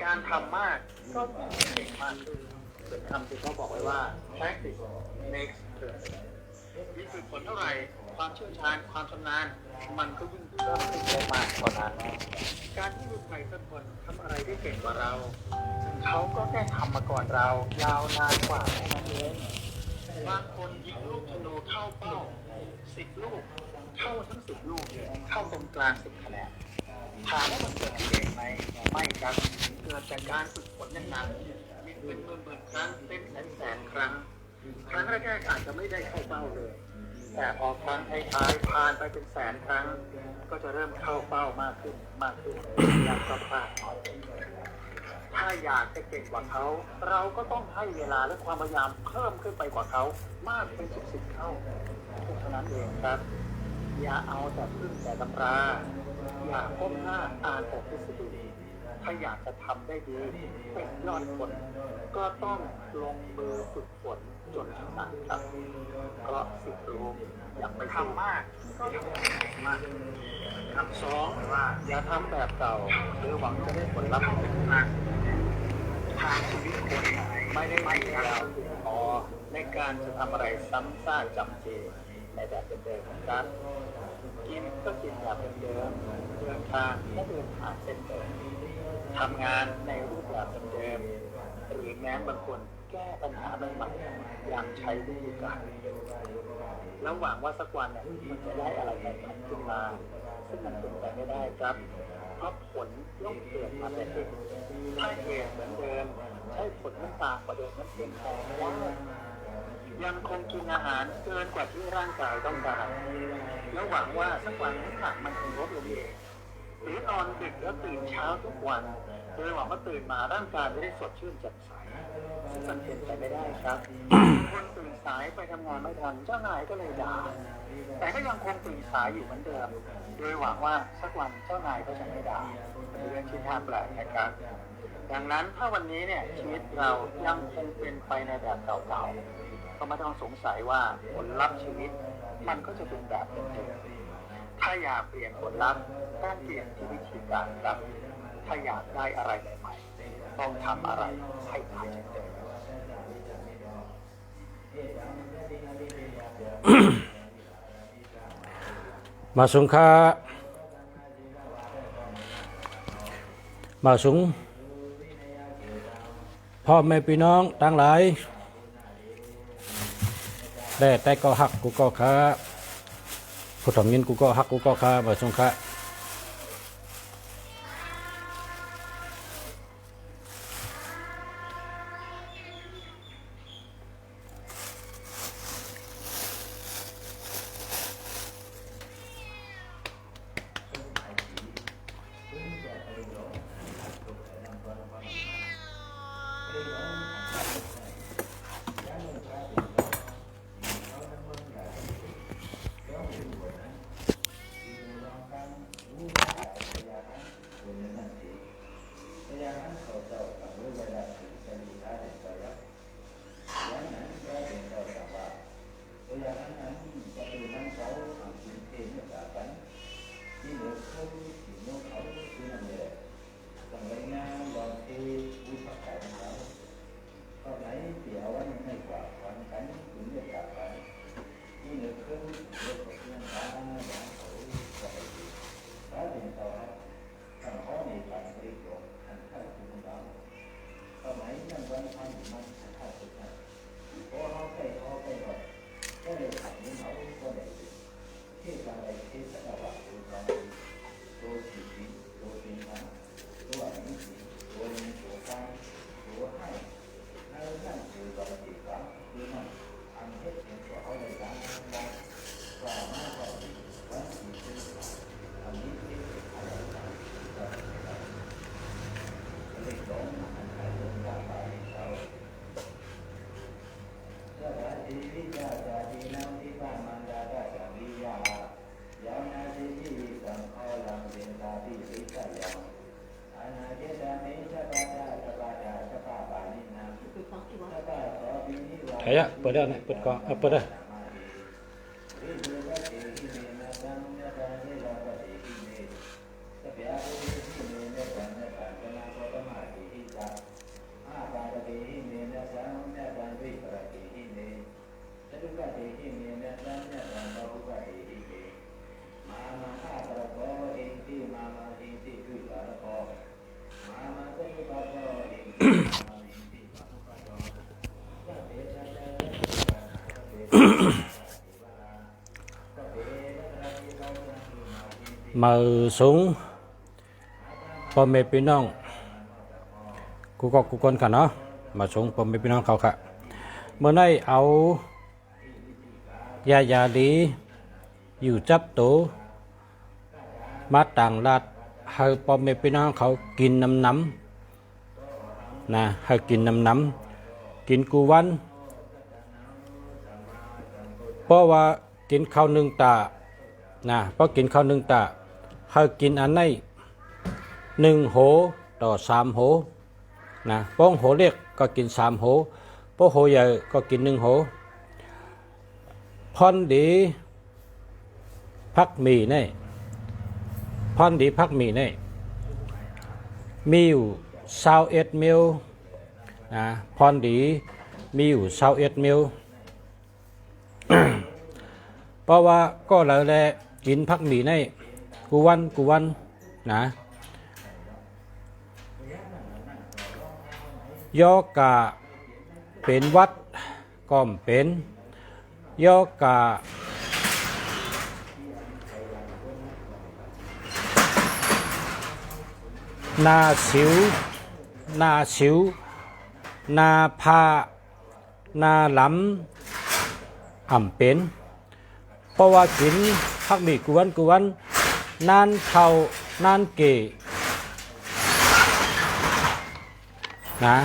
การทำมากก็เก่งมากขึ้นเป็นคำที่เขาบอกไว้ว่า practice makes perfect มีฝึกฝนเท่าไหร่ความเชี่ยวชาญความชำนาญมันก็ยิ่งเพิ่มขึ้นได้มากกว่านั้นการที่มีใครสักคนทำอะไรได้เก่งกว่าเราเขาก็แค่ทำมาก่อนเรายาวนานกว่าแค่นั้นเองบางคนยิงลูกธนูเข้าเป้า10 ลูกเข้าทั้ง10 ลูกเข้าตรงกลาง10 คะแนนถามว่ามันเกิดที่เองไหมไม่ครับเกิดจากการฝึกฝนอย่างหนักยิงเป็นหมื่นครั้งเป็นแสนครั้งครั้งแรกๆอาจจะไม่ได้เข้าเป้าเลยแต่พอครั้งท้ายๆผ่านไปเป็นแสนครั้งก็จะเริ่มเข้าเป้ามากขึ้นอย่างก็พลาดน้อยถ้าอยากจะเก่งกว่าเขาเราก็ต้องให้เวลาและความพยายามเพิ่มขึ้นไปกว่าเขามากเป็น10 เท่าเท่านั้นเองครับอย่าเอาแต่พึ่งแต่ตำราอย่าก้มหน้าอ่านแต่ทฤษฎีถ้าอยากจะทำได้ดีเป็นยอดคนก็ต้องลงมือฝึกฝนจนชำนาญครับเพราะสิ่งรู้อย่าไปทำมากก็ทำมากคำสองว่าอย่าทำแบบเก่าหรือหวังจะได้ผลลัพธ์เป็นมากทางชีวิตคนไม่ได้มียาวพอในการจะทำอะไรซ้ำซากจำเจในแบบเดิมๆครับกินก็กินแบบเดิมเดินทางก็เดินทางเส้นเดิมทำงานในรูปแบบเดิมหรือแม้บางคนแก้ปัญหาใหม่ๆอย่างใช้วิธีการแล้วหวังว่าสักวันเนี่ยมันจะได้อะไรใหม่ๆขึ้นมาซึ่งมันเป็นไปไม่ได้ครับเพราะผลย่อมเกิดมาแต่เองถ้าเหตุเหมือนเดิมใช้ผลมันต่างกว่าเดิมนั้นเพียงพอไม่ได้ยังคงกินอาหารเกินกว่าที่ร่างกายต้องการแล้วหวังว่าสักวันน้ำหนักมันคงลดลงเองหรือนอนดึกแล้วตื่นเช้าทุกวันโดยหวังว่าตื่นมาร่างกายจะได้สดชื่นแจ่มใสซึ่งมันเป็นไปไม่ได้ครับคนตื่นสายไปทำงานไม่ทันเจ้านายก็เลยด่าแต่ก็ยังคงตื่นสายอยู่เหมือนเดิมโดยหวังว่าสักวันเจ้านายก็จะไม่ด่าเป็นเรื่องที่น่าแปลกนะครับดังนั้นถ้าวันนี้เนี่ยชีวิตเรายังคงเป็นไปในแบบเก่าๆก็ไม่ต้องสงสัยว่าผลลัพธ์ชีวิตมันก็จะเป็นแบบเดิมถ้าอยากเปลี่ยนผลลัพธ์การเปลี่ยนที่วิธีการครับถ้าอยากได้อะไรใหม่ๆต้องทำอะไรให้ได้จากเดิม มาสงค่ามาสงพ่อแม่พี่น้องทั้งหลายแต่ก็หักกูก็ค้าผู้ทำยินกูก็หักกูก็ค้ามาสงค่าใช่อะเปิดได้ไหมเปิดก่อนเปิดได้ มาสูงพ่อแม่พี่น้องกูก็กูคนกันเนาะมาสูงพ่อแม่พี่น้องเขาค่ะเมื่อได้เอายาดีอยู่จับตัวมาต่างรัฐให้พ่อแม่พี่น้องเขากินน้ำนะให้กินน้ำกินกูวันเพราะว่ากินข้าว1 ตานะเพราะกินข้าว1 ตาให้กินอันไหน1 โหต่อ3 โหนะเพราะโหเล็กก็กิน3 โหเพราะโหใหญ่ก็กิน1 โหพอนดีพักมีนี่พอนดีพักมีนี่มีอยู่21 มิลนะพอนดีมีอยู่21 มิล เพราะว่าก็เลยแลกินพักมีนี่กูวันนะยอกะเป็นวัดก็เป็นยอกะนาสิวนาพานาหลำเป็นเพราะว่ากินพักมีกูวันนานเท่านานเกนะ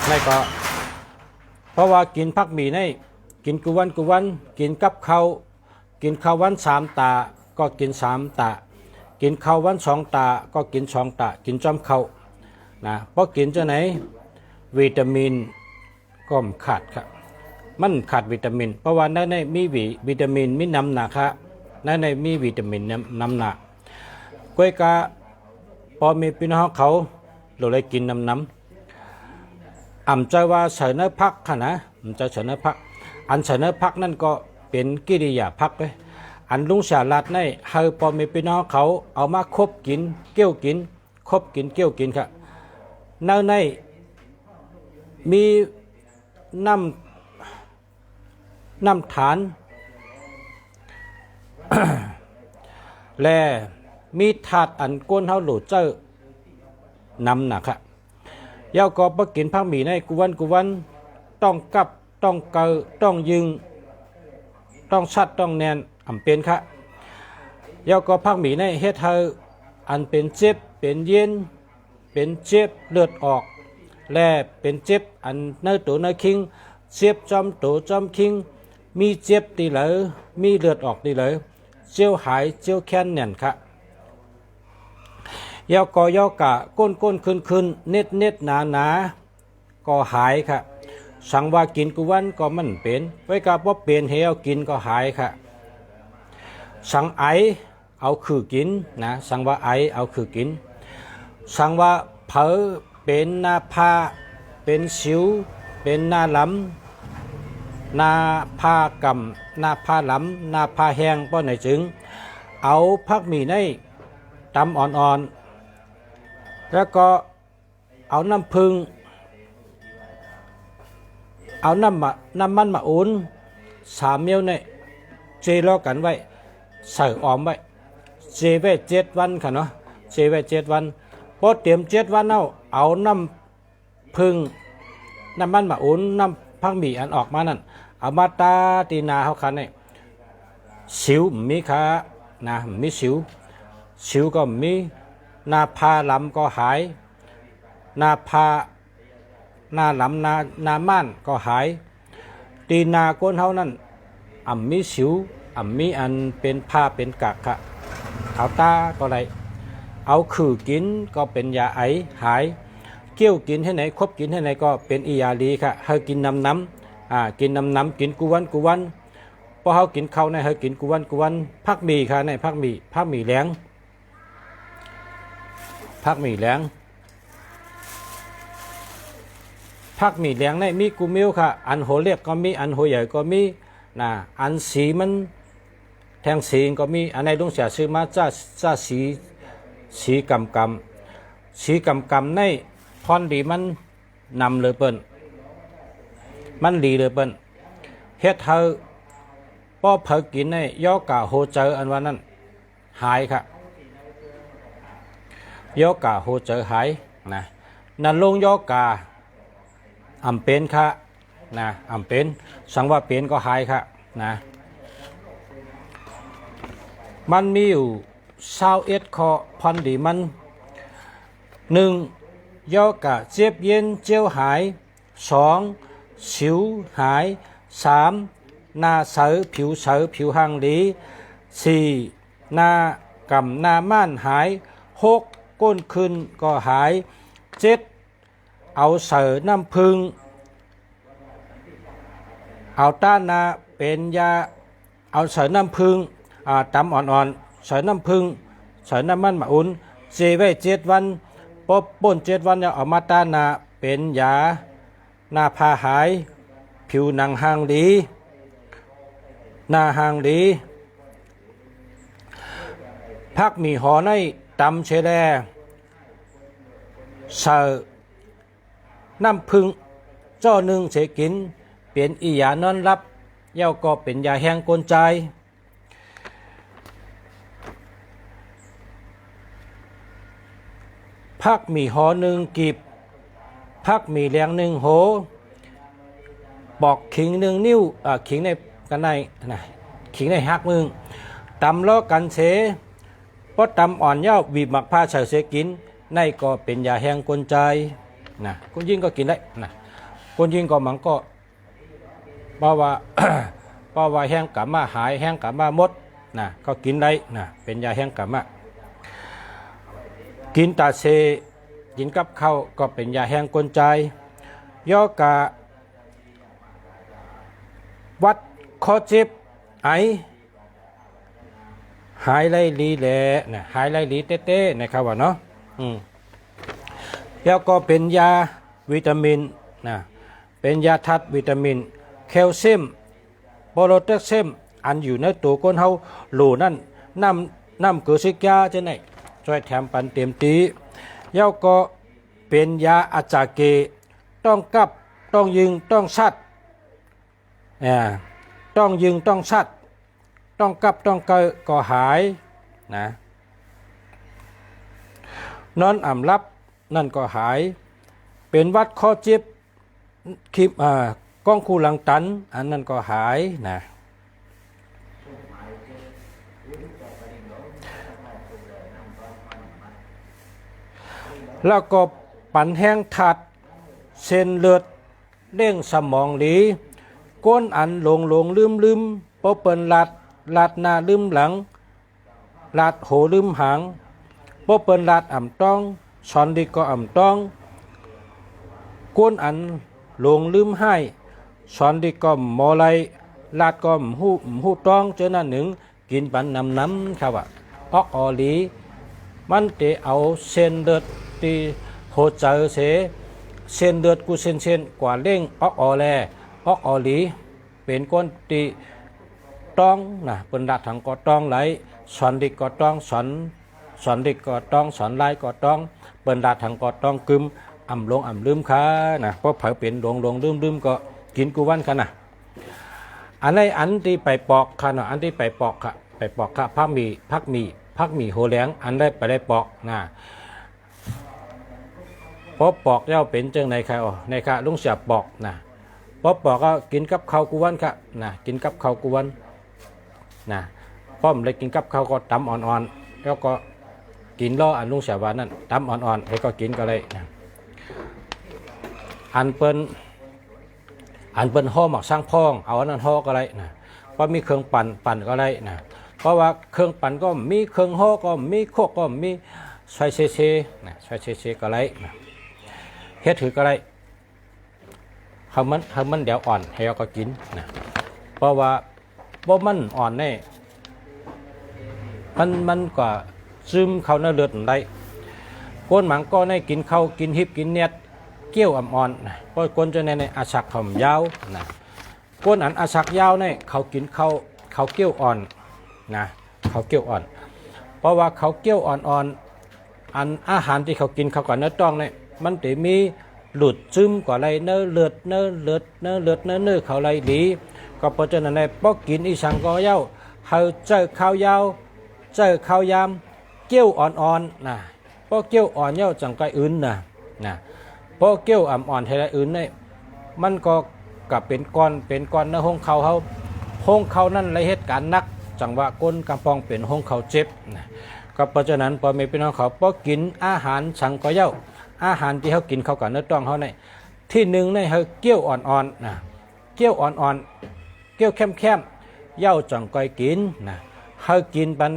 ไม่ก็เพราะว่ากินพักมีนี่กินกูวันกินกับข้าววัน3 ตาก็กิน3 ตากินข้าววัน2 ตาก็กิน2 ตากินจอมข้าวนะเพราะกินจะไหนวิตามินก็ขาดครับมันขาดวิตามินเพราะว่าในมีวิตามินมีน้ำหนักครับในมีวิตามินน้ำหนักก้อยกะพอมีพี่น้องเขาเราเลยกินน้ำใจว่าเสนอพักค่ะนะมันจะเสนอพักอันเสนอพักนั่นก็เป็นกิริยาพักเลยอันลุงสาลัดในให้พอมีพี่น้องเขาเอามาคบกินเกี่ยวกินคบกินเกี่ยวกินค่ะในมีน้ำฐาน และมีถาดอันก้นเฮาโหลดเจอนำนะครับยาวก็บ่กินผักหมี่ในกูวันต้องกับต้องเกาต้องยึงต้องชัดต้องแนนเป็นค่ะยาวก็ผักหมี่ในเฮ็ดให้อันเป็นเจ็บเป็นเย็นเป็นเจ็บเลือดออกและเป็นเจ็บอันเนื้อตัวเนื้อคิงเจ็บจอมตัวจอมคิงมีเจ็บตีเหลอมีเลือดออกตีเหลอเจียวหายเจียวแค้นแน่นค่ะยาวก็ยาวกะก้นขึ้นเน็ดหนาก็หายค่ะสั่งว่ากินกูวันก็มันเป็นไว้กับว่าเป็นเฮากินก็หายค่ะสั่งไอเอาคือกินนะสั่งว่าไอเอาคือกินสั่งว่าเผลอเป็นหน้าผ้าเป็นสิวเป็นหน้าหล้ำหน้าผ้ากำหน้าผ้าหล้ำหน้าผ้าแห้งป้อนไหนจึงเอาผักหมี่ในตำอ่อนๆแล้วก็เอาน้ำผึ้งเอาน้ำมันมาอุ่น3 เม็ดเนี่ยเจรอกันไว้ใส่ออมไว้เจไว้7 วันค่ะเนาะเจไว้7 วันพอเตรียม7 วันเอาน้ำผึ้งน้ำมันมาอุ่นน้ำผักหมี่อันออกมานั่นเอามาตาตีนาเขาคันเนี่ยสิวมีค่ะนะมีสิวก็มีหน้าผ้าลำก็หายหน้าผ้าหน้าลำหน้าม่านก็หายตีนาก้นเฮานั่นมีสิวมีอันเป็นผ้าเป็นกากค่ะเอาตาก็ได้เอาคือกินก็เป็นยาไอหายเกี่ยวกินให้ไหนครบกินให้ไหนก็เป็นอียาดีค่ะให้กินน้ำกินน้ำกินกูวันพอเฮากินข้าวในให้กินกูวันพักหมี่ค่ะในพักหมี่แหลงผักหมี่แหลงในมีกูมิวค่ะอันโหเล็กก็มีอันโหใหญ่ก็มีนะอันสีมันแทงสีก็มีอันในลุงเสียซื้อมาจ้าสีกำในพรดีมันนำเลยเปิ้นมันดีเลยเปิ้นเฮ็ดเธอป้อเผกินในย่อกะโหเจออันว่านั้นหายค่ะ ยอกาโหเจอหายนะนันลงยอกาอำเป็นค่ะนะอำเป็นสังว่าเป็นก็หายค่ะนะมันมีอยู่21ข้อพันดีมัน1ยอกาเจ็บเย็นเจียวหาย2สิวหาย3หน้าเสอผิวเสอผิวหางดี4หน้ากำหน้าม่านหาย6ก้นขึ้นก็หาย7เอาเสอน้ำพึ่งเอาต้านนาเป็นยาเอาเสอน้ำพึ่งตำอ่อนๆเสอน้ำพึ่งเสอน้ำมันมะอุ่นเจไว้7วันปบป่น7วันแล้วเอามาต้านนาเป็นยาหน้าพาหายผิวหนังหางดีหน้าหางดีพักมีหอในตำเชแลเสอน้ำพึ่งจ้อหนึ่งเสกินเป็นอียานอนรับเย้าก็เป็นยาแห้งกลใจพักมีหอหนึ่งกีบพักมีแรงหนึ่งโหบอกขิงหนึ่งนิ้วขิงในกันในนะขิงในหักมึงตำล้อกันเสเพราะตำอ่อนเย้าบีบหมักผ้าเฉยเสกินในก็เป็นยาแห้งกลใจนะคนยิ่งก็กินได้นะคนยิ่งก็มันก็เพราะว่า เพราะว่าแห้งกะมาหายแห้งกะมามดนะก็กินได้นะเป็นยาแห้งกะมากินตาเซกินกับข้าวก็เป็นยาแห้งกลใจย่อกะวัดคอเจ็บไอหายไล่ลีแหละนะหายไล่ลีเต้ๆนะครับว่าเนาะแล้วก็เป็นยาวิตามินนะเป็นยาธาตุวิตามินแคลเซียมโปรตีนเซียมอันอยู่ในตัวคนเฮาหลูนั่นน้ำเกลือซิกยาจะไหนช่วยแถมปันเต็มตีแล้วก็เป็นยาอาจาเกต้องกับต้องยิงต้องชัดต้องยิงต้องชัดต้องกับต้องเกยก็หายนะนอนอ่ำรับนั่นก็หายเป็นวัดข้อเจ็บคลิปก้องคูหลังตันอันนั้นก็หายนะแล้วก็ปั่นแห้งถัดเส้นเลือดเด้งสมองหลีก้นอันหลงลืมเพราะเปิ้นลัดหน้าลืมหลังลัดโหลืมหางเพราะเปิ้นลัดอ่ำต้องสอนดีก็อ่ำต้องก้นอันหลงลืมให้สอนดีก็มอไลลาดก็หูต้องเจอหน้าหนึ่งกินปันน้ำครับว่าออกออลีมันเตเอาเส้นเลือดที่โหเจอเสเส้นเลือดกูเส้นกว่าเร่งออกออแลออกออลีเป็นก้นตีต้องนะเป็นดัดถังก็ต้องไหลสอนดีก็ต้องสอนดีก็ต้องสอนไล่ก็ต้องเป็นดัดถังก็ต้องกึมอ่ำลงอ่ำลืมค่ะนะเพราะเผาเป็นหลงลืมก็กินกูวันค่ะนะอันในอันที่ไปปอกค่ะนะอันที่ไปปอกค่ะพักมีโหแหลงอันได้ไปได้ปอกนะเพราะปอกเย้าเป็นจังในค่ะในค่ะลุงเสียบปอกนะเพราะปอกก็กินกับข้าวกูวันค่ะนะกินกับข้าวกูวันนะป้อมเลยกินกับข้าวก็ตำอ่อนๆแล้วก็กินล้ออันลุงเสียบวันนั่นตำอ่อนๆแล้วก็กินก็เลยนะอันเปิ้นห่อหมักสร้างพองเอาอันนั้นห่อก็ได้นะเพราะมีเครื่องปั่นก็ได้นะเพราะว่าเครื่องปั่นก็มีเครื่องห่อก็มีโคกก็มีใส่เซนะใส่เซก็ได้นะเฮ็ดถือก็ได้เฮามันเดี๋ยวอ่อนให้เราก็กินนะเพราะว่าบ่มันอ่อนแน่มันก็ซึมเข้าในเลือดได้ก้นหมังก็ได้กินข้าวกินหิบกินเนียดเกี้ยวอ่อนนะเพราะคนจะในอาชักหอมยาวนะก้นอันอาชักยาวเนี่ยเขากินเขาเกี้ยวอ่อนนะเขาเกี้ยวอ่อนเพราะว่าเขาเกี้ยวอ่อนอันอาหารที่เขากินเขาก่อนเนื้อต้องเนี่ยมันจะมีหลุดซึมกว่าไรเนื้อเลือดเขาไรดีก็เพราะฉะนั้นในพอกินอีสังก็ยาวเขาเจอข้าวยาวเจอข้าวยามเกี้ยวอ่อนๆนะพ ป้อเกี้ยวอ่อนเย้าจังไกอื่นนะป้อเกี้ยวอ่อนๆไทยอื่นเนี่ยมันก็กับเป็นก้อนในห้องเขานั่นไรเหตุการณ์นักจังว่าก้นกำปองเป็นห้องเขาเจ็บนะก็เพราะฉะนั้นพอมีพี่น้องเขาป้อกินอาหารสังก็เย้าอาหารที่เขากินเขากับเนื้อต้องเขาในที่หนึ่งในเขาเกี้ยวอ่อนๆนะเกี้ยวอ่อนๆเกี้ยวเข้มๆเย้าจังก้อยกินนะเขากินปัน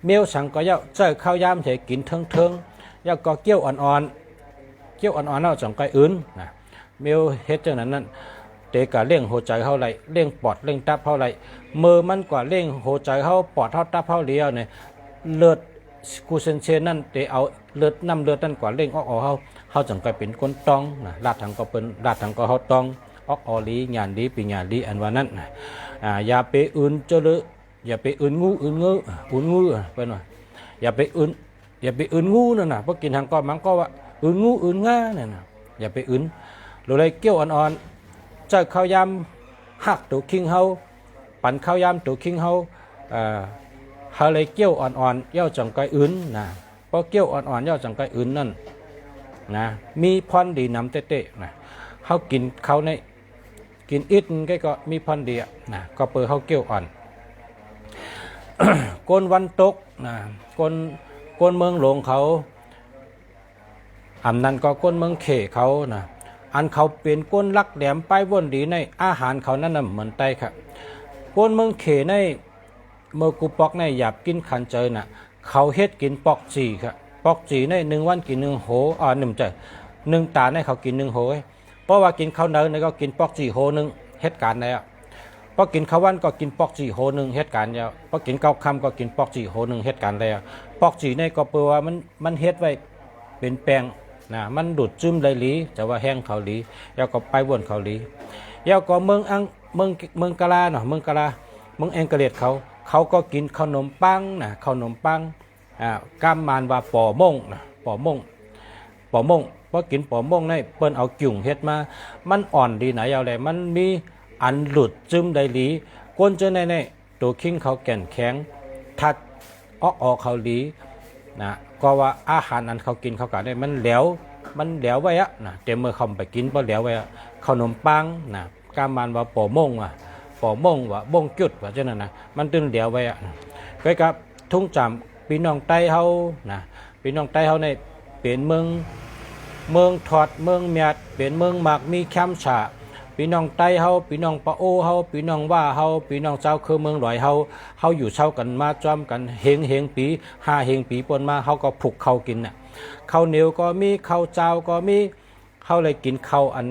เมียวสังก็เย้าเจอข้าวยามเถกินเทิงๆเย้าก็เกี้ยวอ่อนๆเนาะจังก้อยอื่นนะเมียวเฮ็ดจังนั้นเตกะเร่งหัวใจเฮาไหลเร่งปอดเร่งตับเฮาไหลมือมันกว่าเร่งหัวใจเฮาปอดเฮาตับเฮาเลี้ยวเนี่ยเลือดกูเซนเชนนั่นเตเอาเลือดน้ำเลือดนั่นกว่าเร่งออกเฮาจังก้อยเป็นคนต้องนะลาดทางก็เป็นลาดทางก็เฮาต้องออกลีงานดีปีงานดีอันว่านั้นนะอย่าไปอื่นเจอเลยอย่าไปอื่นงูไปหน่อยอย่าไปอื่นงูนั่นน่ะเพราะกินทางก้อนมันก็ว่าอื่นงูอื่นง่าเนี่ยนะอย่าไปอื่นหรืออะไรเกี้ยวอ่อนๆเจ้าข้าวยำหักตัวคิงเฮาปั่นข้าวยำตัวคิงเฮาเฮาเลยเกี้ยวอ่อนๆเย้าจังไกอื่นนะเพราะเกี้ยวอ่อนๆเย้าจังไกอื่นนั่นนะมีพรดีน้ำเตะๆนะเฮากินเขาในกินอิดก็มีพรดีนะก็เปิดเฮาเกี้ยวอ่อน ก้นวันตกนะก้นเมืองหลวงเขาอันนั้นก็ก้นเมืองเขเขานะอันเขาเป็นก้นลักแหลมป้ายวนดีในอาหารเขานั่นน่ะเหมือนไตครับก้นเมืองเขในเมื่อกูปอกในหยาบกินขันเจอน่ะเขาเฮ็ดกินปอกจีครับปอกจีใน1 วันกิน1 โห1 ใจ1 ตาในเขากิน1 โหเพราะว่ากินข้าวเนยในก็กินปอกจีโหนึงเหตุการณ์แล้วพอกินข้าววันก็กินปอกจีโหนึงเหตุการณ์แล้วพอกินข้าวค่ำก็กินปอกจีโหนึงเหตุการณ์แล้วปอกจีในก็เปว่ามันเฮ็ดไว้เป็นแป้งนะมันดูดซึมได้หลีจะว่าแห้งเขาหลีแล้วก็ไปวนเขาหลีแล้วก็เมืองกะลาเนาะเมืองแองกะเลียดเขาก็กินขนมปังนะขนมปังก้ามมานว่าปอม่งนะปอม่งเพราะกินปอม่งในเปิ้นเอากิ่งเฮ็ดมามันอ่อนดีไหนเอาแหละมันมีอันหลุดซึมได้หลีก้นเจอในตัวคิงเขาแก่นแข็งทัดออกเขาหลีนะก็ว่าอาหารนั้นเขากินเขากะได้มันแหลวไว้อะนะเต็มมือเขาไปกินบ่แหลวไว้อะขนมปังนะก้ามมันว่าปอม่งว่าบ้งจุดว่าจังนั้นนะมันตึงแหลวไว้อะก็กับทุ่งจำพี่น้องใต้เฮานะพี่น้องใต้เฮาในเป็นเมืองถอดเมืองเมียดเป็นเมืองหมักมีแคมป์ฉาพี่น้องใต้เฮาพี่น้องปะโอเฮาพี่น้องว่าเฮาพี่น้องเจ้าคือเมืองลอยเฮาอยู่เช่ากันมาจอมกันเฮงปี5 เฮงปีปนมาเฮาก็ผูกเข้ากินน่ะข้าวเหนียวก็มีข้าวเจ้าก็มีเฮาเลยกินข้าวอัน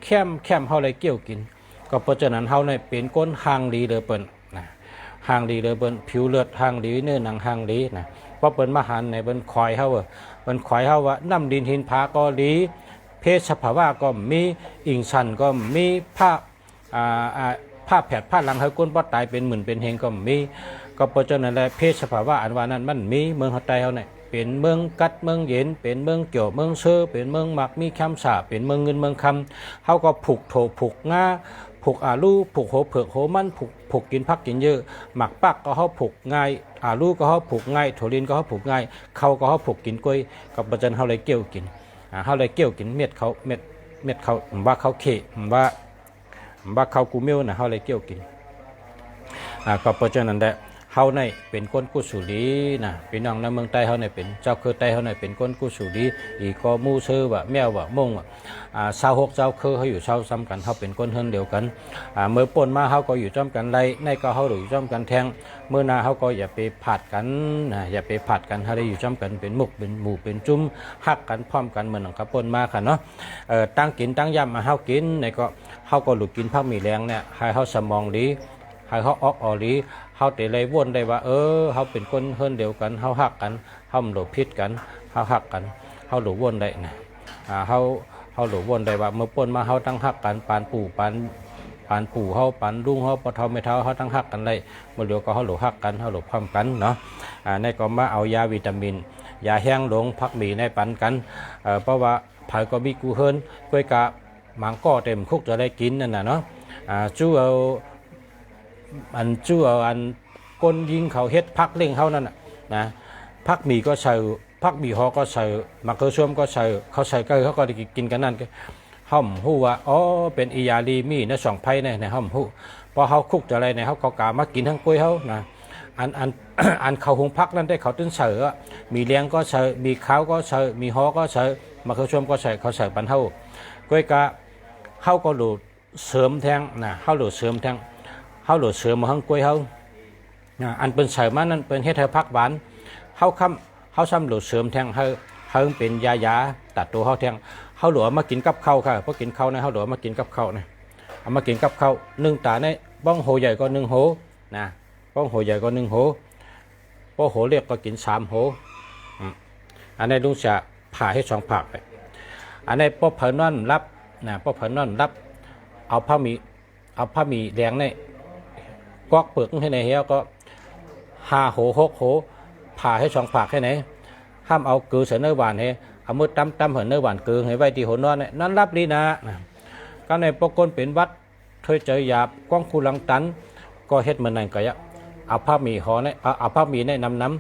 แคมเฮาเลยเกี่ยวกินก็เพราะฉะนั้นเฮาเนี่ยเป็นก้นห่างดีเลยเปิ้นนะห่างดีเลยเปิ้นผิวเลือดห่างดีเนื้อหนังห่างดีนะเพราะเปิ้นมาหันในเปิ้นคอยเฮาเปิ้นคอยเฮาว่าน้ำดินหินผาก็ดีเพศสภาวะก็มีอิงชันก็มีผ้าแผดผ้าหลังให้ก้นบ่ตายเป็นหมื่นเป็นเฮงก็มีก็เพราะฉะนั้นแหละเพศสภาวะอันว่านั้นมันมีเมืองเฮาใต้เฮาเนี่ยเป็นเมืองกัดเมืองเย็นเป็นเมืองเกี่ยวเมืองเชอเป็นเมืองหมักมีแคมป์ฉาเป็นเมืองเงินเมืองคำเฮาก็ผูกโถผูกงาผูกอาลูผูกโหเผือกโหมันผูกกินพักกินเยอะหมักปักก็เฮาผูกง่ายอาลูก็เฮาผูกง่ายโถลินก็เฮาผูกง่ายเขาก็เฮาผูกกินกล้วยกับเพราะฉะนั้นเฮาเลยเกี่ยวกินเฮาเลยเกี่ยวกินเม็ดเขาว่าเขาเขว่าเขากูเมียวนะเฮาเลยเกี่ยวกินก็เพราะฉะนั้นแหละเฮาในเป็นคนกุศลีนะพี่น้องในเมืองใต้เฮาในเป็นเจ้าคือใต้เฮาในเป็นคนกุศลีอีก็มูเชื่อว่าแมวว่าม่งว่า26เจ้าคือเขาอยู่เช่าซ้ำกันเฮาเป็นคนเฮือนเดียวกันเมื่อป่นมาเฮาก็อยู่จ้อมกันไรในก็เฮาอยู่จ้อมกันแทงเมื่อนาเฮาก็อย่าไปผาดกันนะอย่าไปผาดกันเฮาได้อยู่จ้อมกันเป็นมุกเป็นหมู่เป็นจุ้มฮักกันพร้อมกันเหมือนหนังกระป่นมาค่ะเนาะตั้งกินตั้งยำมาเฮากินในก็เฮาก็หลุดกินผักมีแรงเนี่ยให้เฮาสมองดีให้เขาออกออลีเฮาแต่เลยวนได้ว่าเฮาเป็นคนเฮือนเดียวกันเฮาฮักกันเฮาหลบพิษกันเฮาฮักกันเฮาหลบวนได้นะเฮาหลบวนได้ว่าเมื่อป่นมาเฮาตั้งฮักกันปานปู่เฮาปานลุงเฮาปะเฒ่าแม่เฒ่าเฮาตั้งฮักกันได้เมื่อเดียวก็เฮาหลบฮักกันเฮาหลบพร้อมกันเนาะในก็มาเอายาวิตามินยาแห้งหลงผักหมี่ในปันกันเพราะว่าไผก็มีกูเฮินกล้วยกะหมังก็เต็มคุกจะได้กินนั่นน่ะเนาะจู้เอาอันก้นยิงเขาเฮ็ดพักเล่งเขานั่นนะ ผักหมี่ก็ใส่ผักหมี่ฮอก็ใส่มะเขือส้มก็ใส่เขาใส่ก็เขาก็ได้กินกันนั่นก็ห้อมหู้ว่าอ๋อเป็นอียาลีมีในสองไผ่ในห้อมหู้พอเขาคุกจะอะไรในเขาก็กามากินทั้งกล้วยเขานะอัน อันเขาหุงพักนั่นได้เขาตื้นเสือมีเลี้ยงก็ใส่มีข้าวก็ใส่มีฮอก็ใส่มะเขือส้มก็ใส่เขาใส่ปันเท่ากล้วยกะเขาก็หลุดเสริมแทงนะเขาหลุดเสริมแทงเขาหลุดเสริมมาทั้งกล้วยเขาอันเป็นใส่มานั่นเป็นเฮ็ดให้พักหวานเขาคำเขาซ้ำหลุดเสริมแทงเขาเป็นยาตัดตัวเขาแทงเขาหลวมากินกับข้าวค่ะเพราะกินข้าวนะเขาหลวมากินกับข้าวนะเอามากินกับข้าวนึ่งตาในบ้องโหใหญ่ก็1 โหนะบ้องโหใหญ่ก็1 โหบ้องโหเรียกก็กิน3 โหอันนี้ลุงจะผ่าให้2 ผักไปอันนี้ป้อเผนอนรับนะป้อเผนอนรับเอาผ้ามีแดงในกอกเปลือกให้ในเหี้ยก็5 โห 6 โหผ่าให้2 ผักให้ไหนห้ามเอาเกลือใส่เนื้อหวานให้เอามือตั้มเห็นเนื้อหวานเกลือให้ไว้ที่หัวนอนเนี่ยนั่นรับดีนะก็ในปกคนเป็นวัดเคยเจอหยาบกว้างคูลังตันก็เฮ็ดเหมือนนั่นก็ยะเอาผ้ามีห่อเนี่ยเอาผ้ามีเนี่ยน้ำ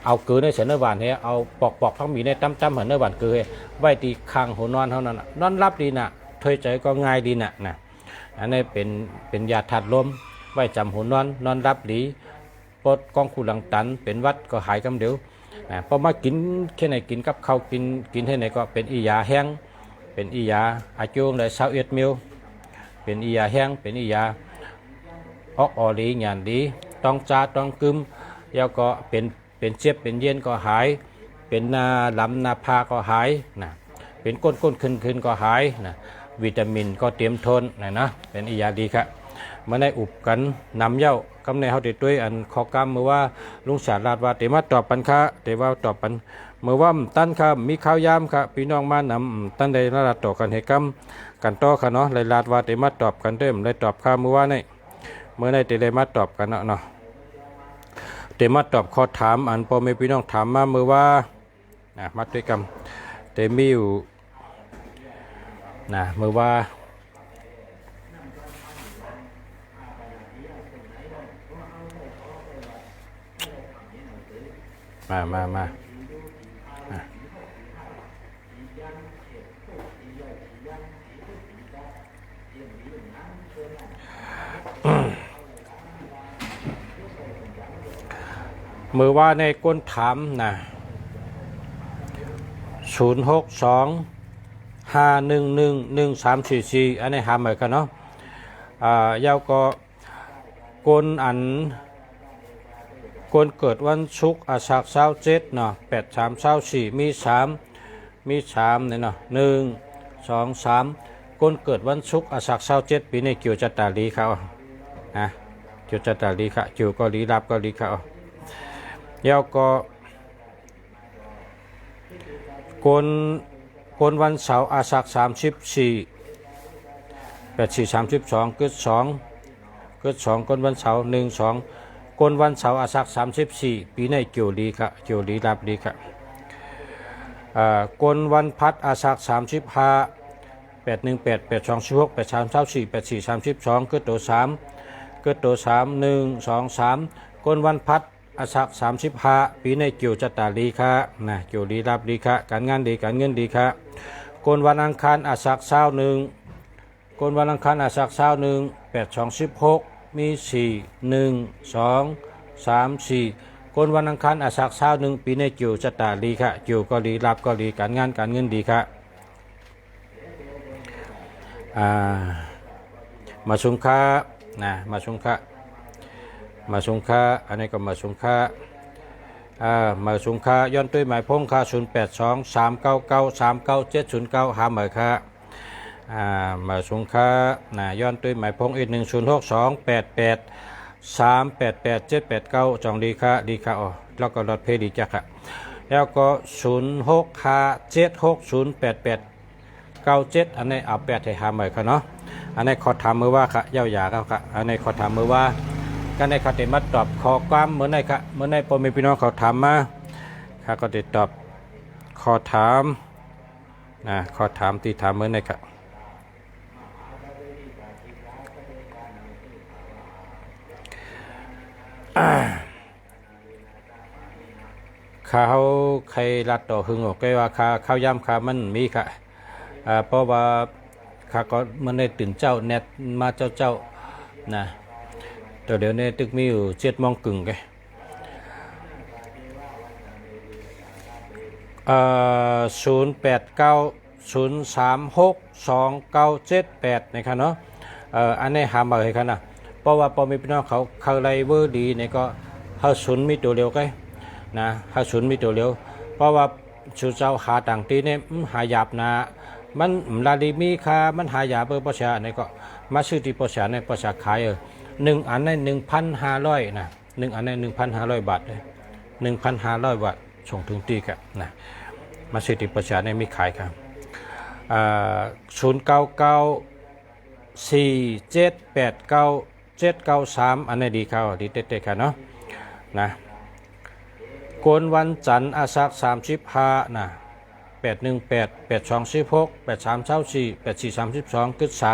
เอาเกลือในใส่เนื้อหวานให้เอาปอกผ้ามีเนี่ยตั้มเห็นเนื้อหวานเกลือให้ไว้ที่คางหัวนอนเท่านั้นนอนรับดีนะเคยเจอก็ง่ายดีนะอันนี้เป็นยาถัดลมไว้จำหัวนอนรับดีปดกว้างคูลังตันเป็นวัดก็หายกำเดียวพอมากินแค่ไหนกินกับข้าวกินให้ไหนก็เป็นอียาแห้งเป็นอียาอาจุงได้21 มิลเป็นอียาแห้งเป็นอียาออกออลีหยานดีต้องจ้าต้องกึมแล้วก็เป็นเจ็บเป็นเย็นก็หายเป็นนาลำนาพาก็หายนะเป็นก้นขึ้นก็หายนะวิตามินก็เตรียมทนนะเป็นอียาดีครับมาได้อุบกันนำเย้ากำในเขาติดด้วยอันขอกรรมเมื่อว่าลุงสารลาดว่าเตมาตอบปันค่ะเตว่าตอบปันเมื่อว่าตั้นค่ะมีข้าวยามค่ะพี่น้องมานำตั้นใดนาราต่อกันให้กรรมกันต่อค่ะเนาะเลยลาดว่าเตมาตอบกันเต็มเลยตอบค่ะเมื่อว่านี่เมื่อในเตได้มาตอบกันเนาะเตมาตอบข้อถามอันพอไม่พี่น้องถามมาเมื่อว่ามาด้วยกันเตมีอยู่เมื่อว่ามาเมื่อว่าในก้นถาม062-511-1344อันนี้หาเหมือนกันเนาะยาวก็ก้นอันคนเกิดวันศุกร์อาสาฬห27เนาะ8324มี3เนี่ยเนาะ1 2 3คนเกิดวันศุกร์อาสาฬ27ปีนี้เกี่ยวจัตตาลีเขาเกี่ยวจัตตาลีค่ะเกี่ยวก็ลีรับก็ลีเขาแล้วก็คนวันเสาร์อาสาฬ34 84 32เกิด2คนวันเสาร์1 2คนวันเสาร์อาสาฬ34ปีนี้เกี่ยวลีค่ะเกี่ยวลีรับลีค่ะคนวันพัดอาสาฬ35 818 8216 8324 84 32เกิดตัว3 1 2 3คนวันพัดอาสาฬ35ปีนี้เกี่ยวจัตตาลีค่ะเกี่ยวลีรับลีค่ะการงานดีการเงินดีค่ะคนวันอังคารอาสาฬ21คนวันอังคารอาสาฬ21 8216มี4 1 2 3 4คนวันอังคารอาสาฬ21ปีนี้เกี่ยวจัตตาลีค่ะเกี่ยวก็ลีรับก็ลีการงานการเงินดีค่ะมาสุงค่ามาสุงค่าอันนี้ก็มาสุงค่าย้อนตุ้ยหมายพงค่า0823993979หาหมายค่ามาสุงค่าย้อนตุ้ยหมายพงอีก106288388789จองดีค่าแล้วก็รถเพดีจ้ะค่ะแล้วก็0657608897อันนี้เอา8ให้หาหมายค่ะเนาะอันนี้ขอถามมือว่าค่ะยาวๆค่ะอันนี้ขอถามมือว่ากันในเขาเตมาตอบขอความเหมือนในค่ะเหมือนในพ่อแม่พี่น้องเขาถามมาค่ะก็จะตอบขอถามขอถามที่ถามเหมือนในค่ะ ข้าวไข่รัดต่อหึงออกไกว่าข้าวยำข้ามันมีค่ะเพราะว่าข้าก็มันได้ตื่นเจ้าเน็ตมาเจ้านะแต่เดี๋ยวนี้ตึกมีอยู่7 โมงกึ่งไง0890362978นะครับเนาะอันนี้หามาให้กันนะเพราะว่าพอมีพี่น้องเขาไลเวอร์ดีเนี่ยก็เขาศูนย์มีตัวเร็วไงนะเขาศูนย์มีตัวเร็วเพราะว่าชูเจ้าหาต่างตีเนี่ยหายาบนะมันลาดีมีค่ามันหายาเบอร์ประชาเนี่ยก็มาซื้อที่ประชาในประชาขาย1 อันใน1,500นะ1 อันใน1,500 บาทเลย1,500 บาทส่งถึงตีกันนะมาซื้อที่ประชาในมีขายครับ0994789793อันนี้ดีครับดีเต๊ะๆครับเนาะนะโกนวันจันทร์อาสัก35นะ818821683248432กึด3123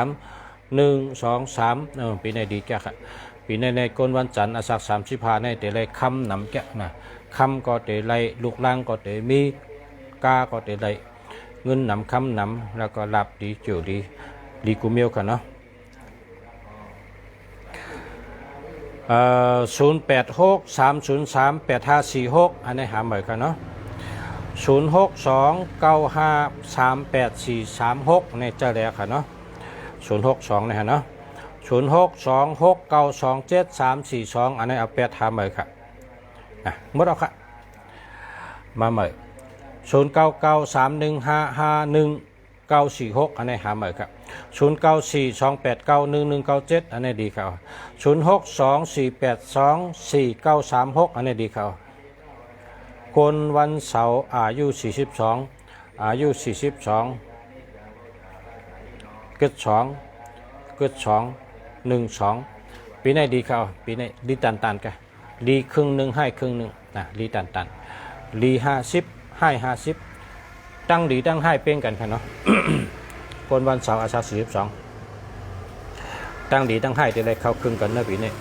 ปีในดีแก่ครับปีในโกนวันจันทร์อาสัก35ในแต่ไรคำนำแก่นะคำก็แต่ไรลูกล่างก็แต่มีกาก็แต่ไรเงินนำคำนำแล้วก็หลับดีเจียวดีกูเมียวกันเนาะ0863038546อันนี้หาใหม่กันเนาะ0629538436ในเจ้าแรกค่ะเนาะ062นะฮะเนาะ0626927342อันนี้เอา8หาใหม่ค่ะหมดแล้วค่ะมาใหม่0993155146อันนี้หาใหม่ครับ0942891197อันนี้ดีครับ0624824936อันนี้ดีครับคนวันเสาร์อายุ42เกิด2ปีนี้ดีครับปีนี้ดีตันกันดีครึ่งหนึ่งให้ครึ่งหนึ่งนะดีตันดี50ให้50ตั้งดีตั้งให้เป็นกันครับเนาะ คนวันเสาร์อาสา42ตั้งดีตั้งให้จะได้เข้าครึ่งกันนะปีนี้ 0855108869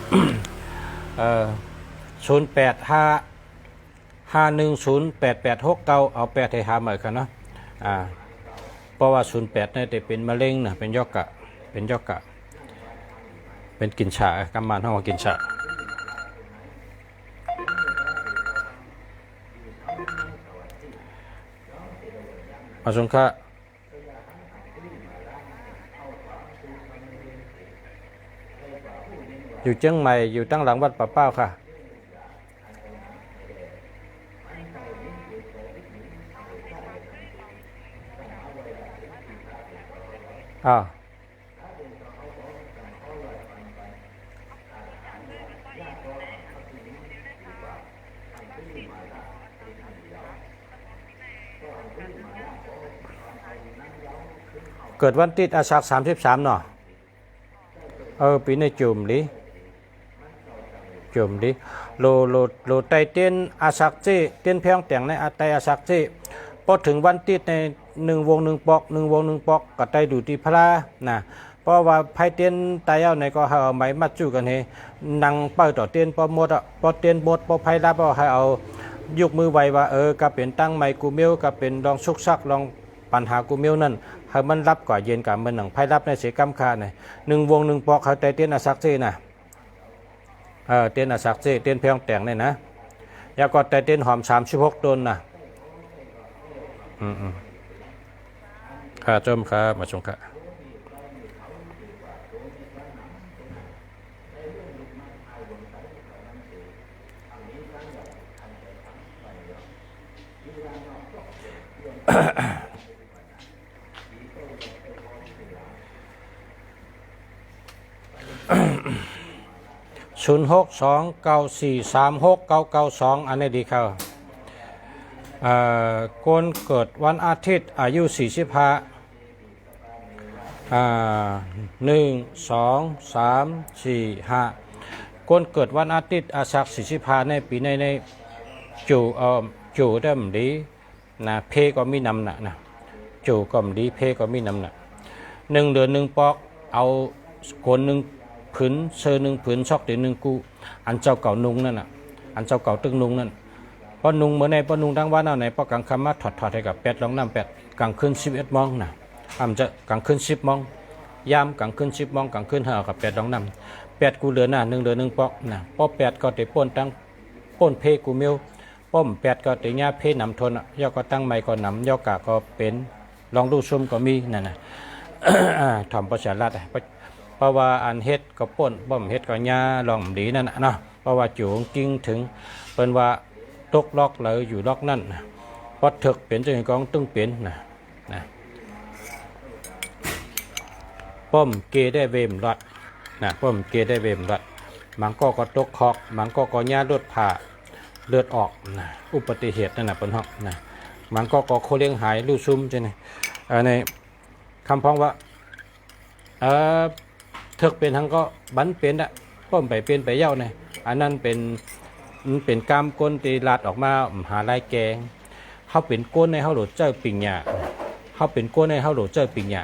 เอา8ให้หาใหม่ครับเนาะเพราะว่า08เนี่ยจะเป็นมะเร็งนะเป็นยอกะเป็นกินฉากำมันห้องกินฉาอาสงค่ะอยู่เชียงใหม่อยู่ตั้งหลังวัดป่าเป้าค่ะเกิดวันติดอาสัก33เนาะปีในจุ่มดิโลไตเต้นอาสักเจเต้นเพียงแต่งในอาไตอาสักเจพอถึงวันติดใน1 วง 1 ปอก1 วง 1 ปอกก็ไตดูที่พระนะเพราะว่าไผเต้นไตเอาในก็เอาไม้มัดจู้กันให้นั่งเป้าต่อเต้นพอหมดพอเต้นหมดพอไผรับเอาให้เอายกมือไว้ว่าก็เป็นตั้งไม้กูเมียวก็เป็นลองสุกซักลองปัญหากูเมียวนั่นให้มันรับก่อเย็นกับมันหนังไพ่รับในเสียกำคาใน1 วง 1 ปอกเขาไตเต้นอาสักเจนะเต้นอาสักเจเต้นเพียงแต่งเนี่ยนะแล้วก็ไตเต้นหอม36 ต้นนะค่ะจมครับมาชมค่ะ0629436992อันนี้ดีครับคนเกิดวันอาทิตย์อายุ45 1 2 3 4 5คนเกิดวันอาทิตย์อาสัก45ในปีในจู่ได้มดีนะเพก็มีน้ำหนักนะจู่ก็มดีเพก็มีน้ำหนัก1 เดือน 1 ปอกเอาคน1 ผืนเสื้อ1 ผืนชอกเดือน 1 กูอันเจ้าเก่านุ่งนั่นน่ะอันเจ้าเก่าตึงนุ่งนั่น พอนุงเมื่อในพอนุงทั้งวันเอาไหนพอกลางค่ำมาถอดให้กับ8ลองน้ำ8กลางคืน11 โมงนะจะกลางคืน10 โมงยามกลางคืน10 โมงกลางคืน5กับ8ลองน้ำ8กูเหลือหน้า1เหลือ1ปอกนะพอ8ก็ได้ป่นตั้งป่นเพกูเมียวป้อม8ก็ได้ญาเพนำทนย่อก็ตั้งไม้ก็นำย่อกะก็เป็นลองดูซุ่มก็มีนั่นน่ะ ทำประชารัฐเพราะว่าอันเฮ็ดก็ป่นป้อมเฮ็ดก็ญาลองดีนั่นน่ะเนาะเพราะว่าจูงกิ้งถึงเปิ้นว่าตกล็อกเลยอยู่ล็อกนั่นพอถึกเป็นจังกองตึงเป็นนะป้อมเกได้เวมรัดนะป้อมเกได้เวมรัดมันก็ตกคอกมันก็ญาลดผ่าเลือดออกนะอุบัติเหตุนั่นน่ะเปิ้นฮอกนะมันก็โคเลี้ยงหายลู่ซุ่มจังได๋ในคำพ้องว่าถึกเป็นทั้งก็บันเป็นอ่ะป้อมไปเป็นไปเย้าเนี่ยอันนั้นเป็นกามก้นตีลาดออกมาหาลายแกงเขาเป็นก้นในเขาหลุดเจ้าปิ่งหยาเขาเป็นก้นในเขาหลุดเจ้าปิ่งหยา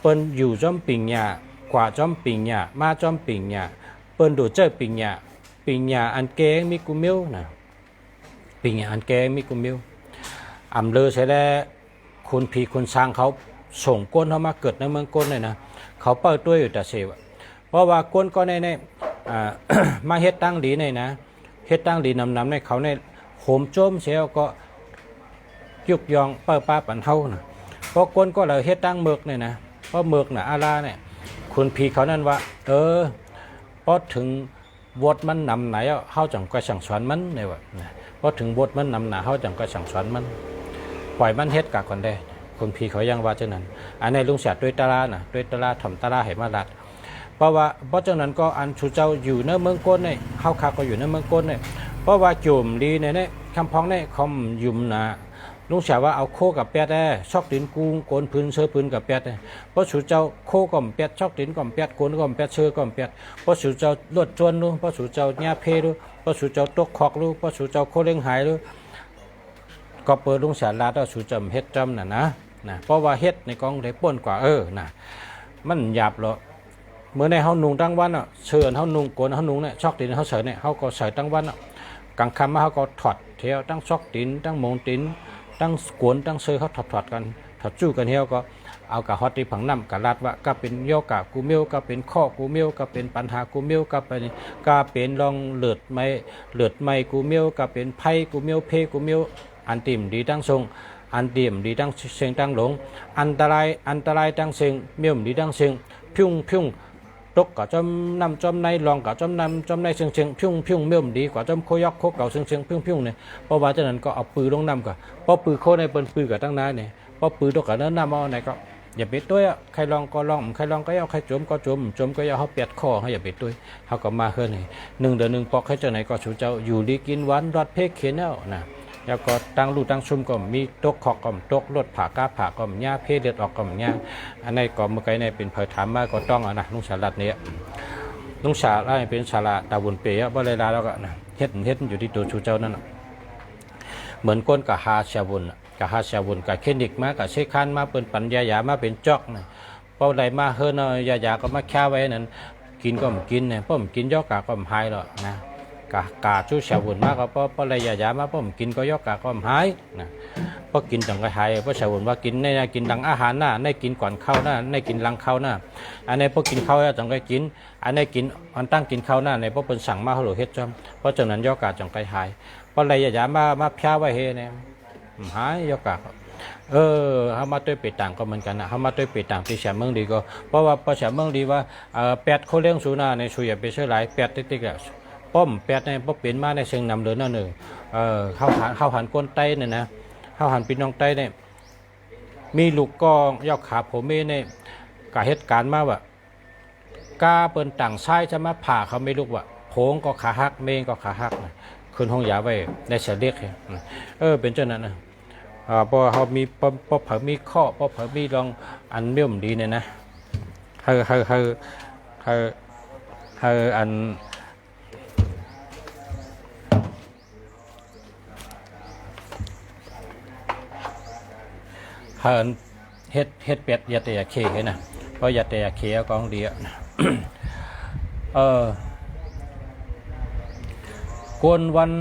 เปิ้นอยู่จอมปิ่งหยากว่าจอมปิ่งหยามาจอมปิ่งหยาเปิ้นดูเจ้าปิ่งหยาอันแกงมีกุมิวนะปิ่งหยาอันแกงมีกุมิวอำเลอใช่แล้วคุณพีคุณช้างเขาส่งก้นเขามาเกิดในเมืองก้นเลยนะเขาเปิดตัวอยู่แต่เสวะเพราะว่าก้นก็ในมาเฮ็ดตั้งดีในนะเฮ็ดตั้งดีนำในเขาในโหมโจมเสียก็ยุกยองเปิดป้าปันเฮานะเพราะก้นก็เลยเฮ็ดตั้งเมือกเนี่ยนะเพราะเมือกน่ะอาลาเนี่ยคุณพีเขานั่นว่าพอถึงบทมันนำไหนเฮาจังก็สั่งสอนมันเนี่ยว่าพอถึงบทมันนำหนาเฮาจังก็สั่งสอนมันปล่อยมันเฮ็ดกะก่อนได้คุณพีเขายังว่าจังนั้นอันในลุงเสียด้วยตาลาน่ะด้วยตาลาถ่อมตาลาให้มาลัดเพราะจังนั้นก็อันชูเจ้าอยู่ในเมืองก้นเนี่ยเฮาคาก็อยู่ในเมืองก้นเนี่ยเพราะว่าจุ่มดีเนี่ยคำพ้องเนี่ยคอมยุ่มนะลุงเสียว่าเอาโคกับแปดได้ชอกดินกุ้งโกนพื้นเชื้อพื้นกับแปดเนี่ยเพราะชูเจ้าโคก่อมแปดชอกดินก่อมแปดโกนก่อมแปดเชื้อก่อมแปดเพราะชูเจ้าลวดจวนรู้เพราะชูเจ้าหญ้าเพรู้เพราะชูเจ้าตกคอกรู้เพราะชูเจ้าโคเลี้ยงหายรู้ก็เปิดลุงเสียลาดเอาชูจำเฮ็ดจำนะเพราะว่าเฮ็ดในกองได้ป่นกว่านะมันหยาบหรอเมื่อในเฮานุงตั้งวันเชิญเฮานุงโกนเฮานุงเนี่ยชอกดินเฮาเสยเนี่ยเฮาก็เสยตั้งวันกลางค่ำมาเฮาก็ถอดเที่ยวตั้งชอกดินตั้งมงดินตั้งโกนตั้งเสยเขาถอดกันถอดจู้กันเฮียวก็เอากะฮอตที่ผังน้ำกะลาดว่าก็เป็นโยกะกูเมียวก็เป็นข้อกูเมียวก็เป็นปัญหากูเมียวก็เป็นลองเลือดไม่กูเมียวก็เป็นไผ่กูเมียวเพกูเมียวอันติ่มดีตั้งทรงอันเดียมดีตั้งเสียงตั้งหลงอันตรายตั้งเสียงเมี่ยมดีตั้งเสียงพิ้งตกกับจอมนำจอมในลองกับจอมนำจอมในเสียงพิ้งเมี่ยมดีกว่าจอมโคยอกโคเก่าเสียงพิ้งเนี่ยเพราะว่าจากนั้นก็เอาปืนลงนำกับเพราะปืนโคในเปิ้นปืนกับตั้งนานเนี่ยเพราะปืนตกกับนั้นนำเอาไหนก็อย่าไปตัวใครลองก็ลองใครลองก็เอาใครจมก็จมก็เอาเขาเปียดคอเขาอย่าไปตัวเขาก็มาเฮือนนี่1 เดือน1ปอกให้เจ้าไหนก็ชูเจ้าอยู่ดีกินหวานรอดเพกเขียนเอานะแล้วก็ตั้งลูกตั้งชุมก็มีตกขอกก็ตกรถผ่ากาผ่าก็หญ้าเพเลือดออกก็หญ้าอันนี้ก็เมื่อกี้เนี่ยเป็นเผยถามมาก็ต้องนะลุงสารัดเนี่ยลุงสารัดเป็นสาระตาบุญเปย์บ่เลยลาแล้วก็นะเฮ็ดอยู่ที่ตัวชูเจ้านั่นเหมือนก้นกับฮาชาบุญกับเคนิกมากับเชคานมาเป็นปัญญามาเป็นจอกนะเพราะใดมาเฮิรนยาก็มาแค่ไว้นั่นกินก็ไม่กินเนี่ยเพราะมันกินยอกาก็ไม่หายหรอกนะกาชูชาบุญมากก็เพราะอะไรยามาเพราะมันกินก็ยอกาก็ไม่หายนะเพราะกินจังก็หายเพราะชาบุญว่ากินในกินหลังอาหารหน้าในกินก่อนเข้าหน้าในกินหลังเข้าหน้าอันนี้พอกินเข้าจังก็กินอันนี้กินอันตั้งกินเข้าหน้าในเพราะเป็นสั่งมาเขาหลุดเฮ็ดจอมเพราะจากนั้นยอกาจังก็หายเพราะอะไรยามาแพ้ไว้เฮเนี่ยหายยอกาเขามาตัวเปิดต่างก็เหมือนกันนะเขามาตัวเปิดต่างที่เสียเมืองดีก็เพราะว่าเสียเมืองดีว่า8เขาเลี้ยงสูนาในสุยไปเชื่อหลาย8ติ๊กๆอ่ะป้อม8ในป้อมเป็นมาในเชิงนำเดินนั่นหนึ่งเข้าหันก้นไตเนี่ยนะเข้าหันปีน้องไตเนี่ยมีลูกกองยอกขาผมเนี่ยกะเหตุการณ์มาว่ากาเปิ้นต่างชายจะมาผ่าเขาไม่ลูกว่าโผงก็ขาหักเมงก็ขาหักขึ้นห้องยาไว้ในเสด็จเป็นเจ้านั้นนะพอเขามีพอเผามีข้อพอเผามีลองอันเมี่ยมดีเนี่ยนะอันเฮ็ดเป็ดยาเตะเคนะเพราะยาเตะเคกองดีนะกวนวัน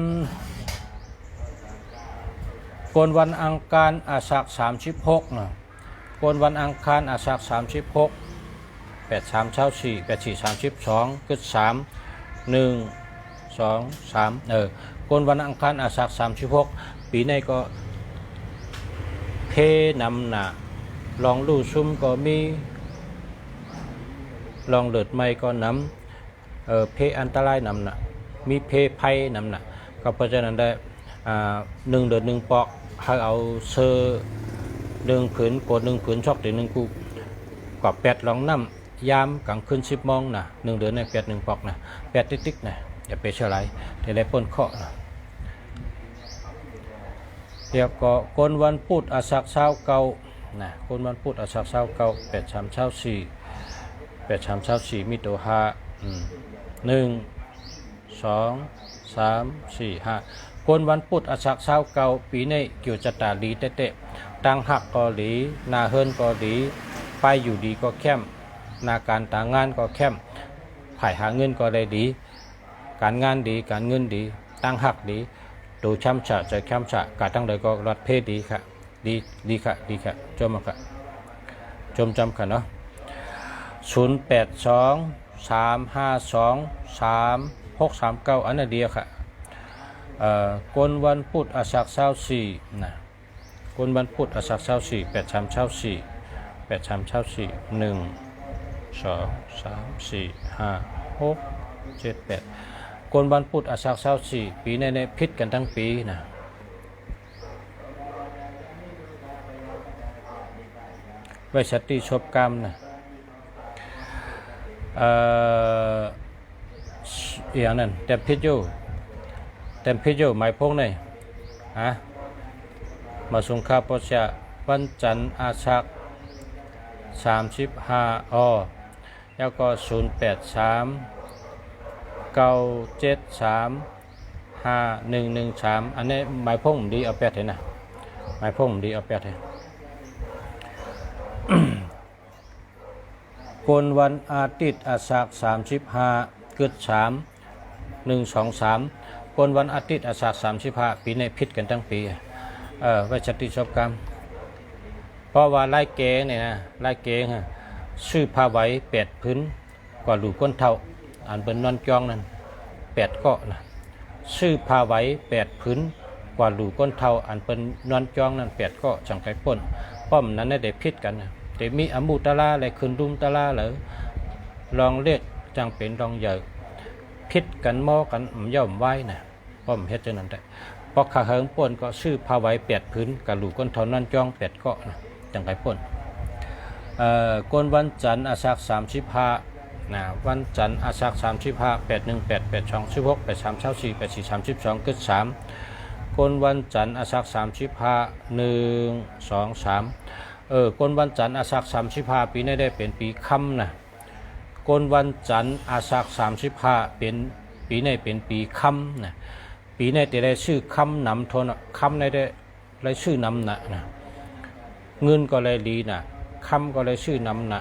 กวนวันอังคารอาสาฬ36นะกวนวันอังคารอาสาฬ36 83 24 84 32กึด3 1 2 3กวนวันอังคารอาสาฬ36ปีนี้ก็เพนำหนาลองลู่ซุ่มก็มีลองเลิดไม่ก็นำเพอันตรายนำหนามีเพภัยนำหนาก็เพราะฉะนั้นได้1 เดือน 1 ปอกให้เอาเซอร์1 ผืนกด1 ผืนชอกเดือน1กูก็8ลองน้ำยามกลางคืน10 โมงนะ1 เดือนใน8 1 ปอกนะ8ติ๊กๆนะอย่าไปเชื่อไรแต่ได้ป้นเคาะนะเดี๋ยวก็คนวันพุธอาสาฬ29นะคนวันพุธอาสาฬ29 83 24 83 24มีตัว5 1 2 3 4 5คนวันพุธอาสาฬ29ปีนี้เกี่ยวจะตาลีเตะตั้งหักก็หลีนาเฮิรนก็หลีไปอยู่ดีก็แคมนาการต่างงานก็แคมผ่ายหาเงินก็ได้ดีการงานดีการเงินดีตั้งหักดีดูช้ำฉะใจช้ำฉะการตั้งใดก็รัดเพศดีค่ะดีค่ะจมค่ะจมจำค่ะเนาะ082 352 3639อันนั้นเดียวค่ะกนวันพุธอาสาฬ24นะกนวันพุธอาสาฬ24 83 24 83 24 1 2 3 4 5 6 7 8กนวันพุธอาสาฬ24ปีในพิษกันทั้งปีนะไว้สติชบกรรมนะอย่างนั้นแต่พิษอยู่หมายพงในมาสงคราปชะวันจันทร์อาสาฬ35แล้วก็083 973 5113อันนี้หมายพงดีเอาแปดเลยนะหมายพงดีเอาแปดเลยกนวันอาทิตย์อาสาฬ35กึด3 1 2 3กนวันอาทิตย์อาสาฬ35ปีในพิษกันทั้งปีไว้สติชอบกรรมเพราะว่าไล่เกงเนี่ยนะไล่เกงชื่อผ้าไว้8 พื้นกว่าหลูก้นเท่าอันเป็นนอนจองนั่น8เกาะนะชื่อผ้าไว้8 พื้นกว่าหลูก้นเท่าอันเป็นนอนจองนั่น8เกาะจังไกป่นป้อมนั้นได้พิษกันนะแต่มีอมุตลาอะไรคืนดุมตลาหรือลองเรียกจังเป็นลองใหญ่พิษกันหม้อกันย่อมไว้นะป้อมเฮ็ดจังนั้นได้พอขาเหิงป่นก็ชื่อผ้าไว้8 พื้นกับหลูก้นเท่านอนจอง8เกาะนะจังไกป่นกนวันจันทร์อาสาฬ35นะวันจันทร์อาสาฬ35 81 8 82 16 83 24 84 32กึด3กนวันจันทร์อาสาฬ35 1 2 3กนวันจันทร์อาสาฬ35ปีนี้ได้เป็นปีค่ำนะกนวันจันทร์อาสาฬ35เป็นปีนี้เป็นปีค่ำนะปีนี้จะได้ชื่อค่ำนำทนค่ำได้ชื่อนำนะเงินก็เลยดีนะคำก็เลยชื่อนำนะ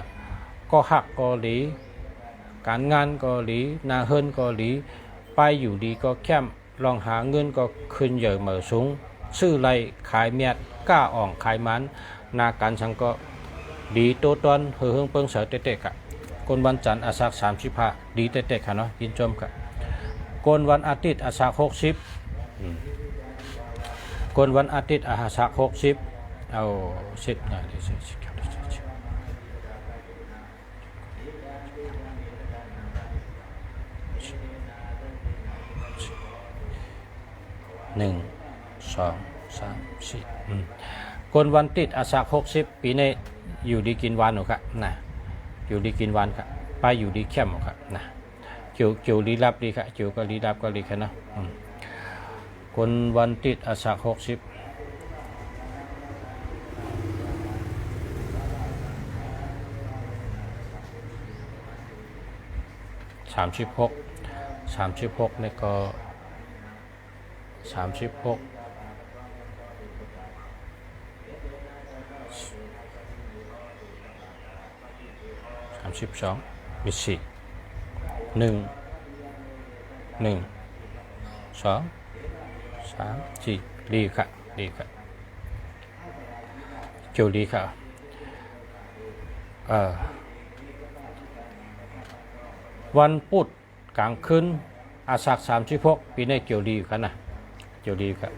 ก็หักก็หลีการงานก็หลีนาเฮิรนก็หลีไปอยู่ดีก็แคมลองหาเงินก็ขึ้นเยอะเหมือสูงชื่อไรขายเมียดก้าอ่องขายมันนาการสังก็ดีโตตอนเฮืองเปิงเสือเตะๆกะกนวันจันทร์อาสาฬ35ดีเตะๆค่ะเนาะยินชมกะกนวันอาทิตย์อาสาฬ60กนวันอาทิตย์อาสาฬ60เอา10นะดิ1 2 3 4กนวันติดอาสาฬ60ปีนี้อยู่ดีกินหวานหนูครับนะอยู่ดีกินหวานครับไปอยู่ดีเข้มหนูครับนะเกี่ยวลีลับดีครับเกี่ยวก็ลีลับก็ลีแค่นะคนวันติดอาสาฬ60 36นี่ก็36 32มี4 1 2 3 4ดีค่ะ เกี่ยวดีค่ะวันพุธกลางคืนอาสาฬห36ปีนี้เกี่ยวดีอยู่กันนะเกี่ยวดีครับ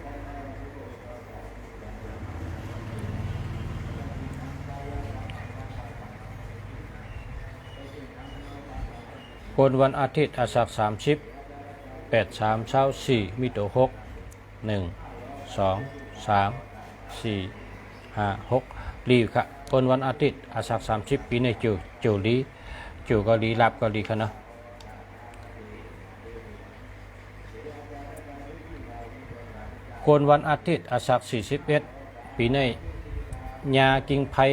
คนวันอาทิตย์อาสาฬ30 8 3 24มีตัว6 1 2 3 4 5 6ลีค่ะคนวันอาทิตย์อาสาฬ30ปีนี้เกี่ยวดีเกี่ยวก็ดีรับก็ดีค่ะเนาะคนวันอาทิตย์อาสาฬ41ปีนี้ยากิ่งไผ่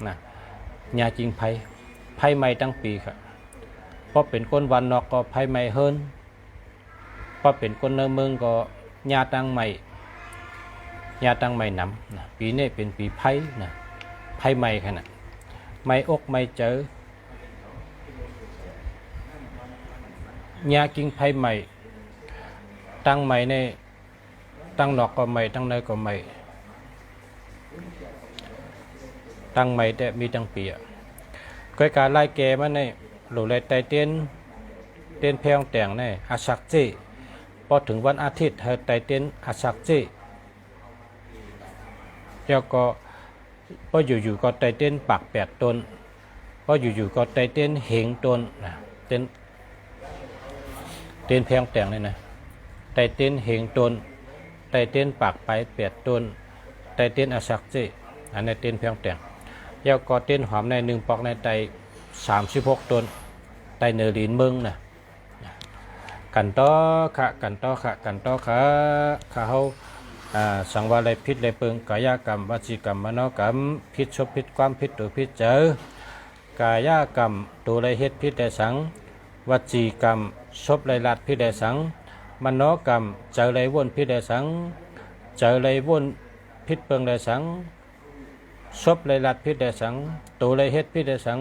นะยากิ่งไผ่ใหม่ตั้งปีค่ะเพราะเป็นคนวันนอกก็ไผ่ใหม่เฮิรนเพราะเป็นคนเนื้อเมืองก็ยาตั้งใหม่นำนะปีนี้เป็นปีไผ่นะไผ่ใหม่ค่ะนะไม่อกไม่เจอยากิ่งไผ่ใหม่ตั้งใหม่ในตั้งนอกก็ใหม่ตั้งในก็ใหม่ตั้งใหม่แต่มีตั้งปีอ่ะก็การไล่แกมาในหลุดไล่ไตเต้นเพลงแต่งในอาศักเจพอถึงวันอาทิตย์เธอไตเต้นอาศักเจแล้วก็พออยู่ๆก็ไตเต้นปาก8ต้นพออยู่ๆก็ไตเต้นเหงต้นนะเต้นเพลงแต่งเลยนะไตเต้นเหงต้นไตเต้นปากไป8ต้นไตเต้นอาศักเจอันนี้เต้นเพลงแต่งแล้วก็เต้นหอมใน1ปอกในไต36ต้นไตเนรีนเมืองนะกันต่อค่ะเขาสังวาไรพิษไรเปิงกายกรรมวจีกรรมมโนกรรมพิษชบพิษความพิษตัวพิษเจอกายกรรมตัวไรเฮ็ดพิษได้สังวจีกรรมชบไรลัดพิษได้สังมโนกรรมเจอไรวนพิษได้สังเจอไรวนพิษเปิงได้สังชบไรลัดพิษได้สังตัวไรเฮ็ดพิษได้สัง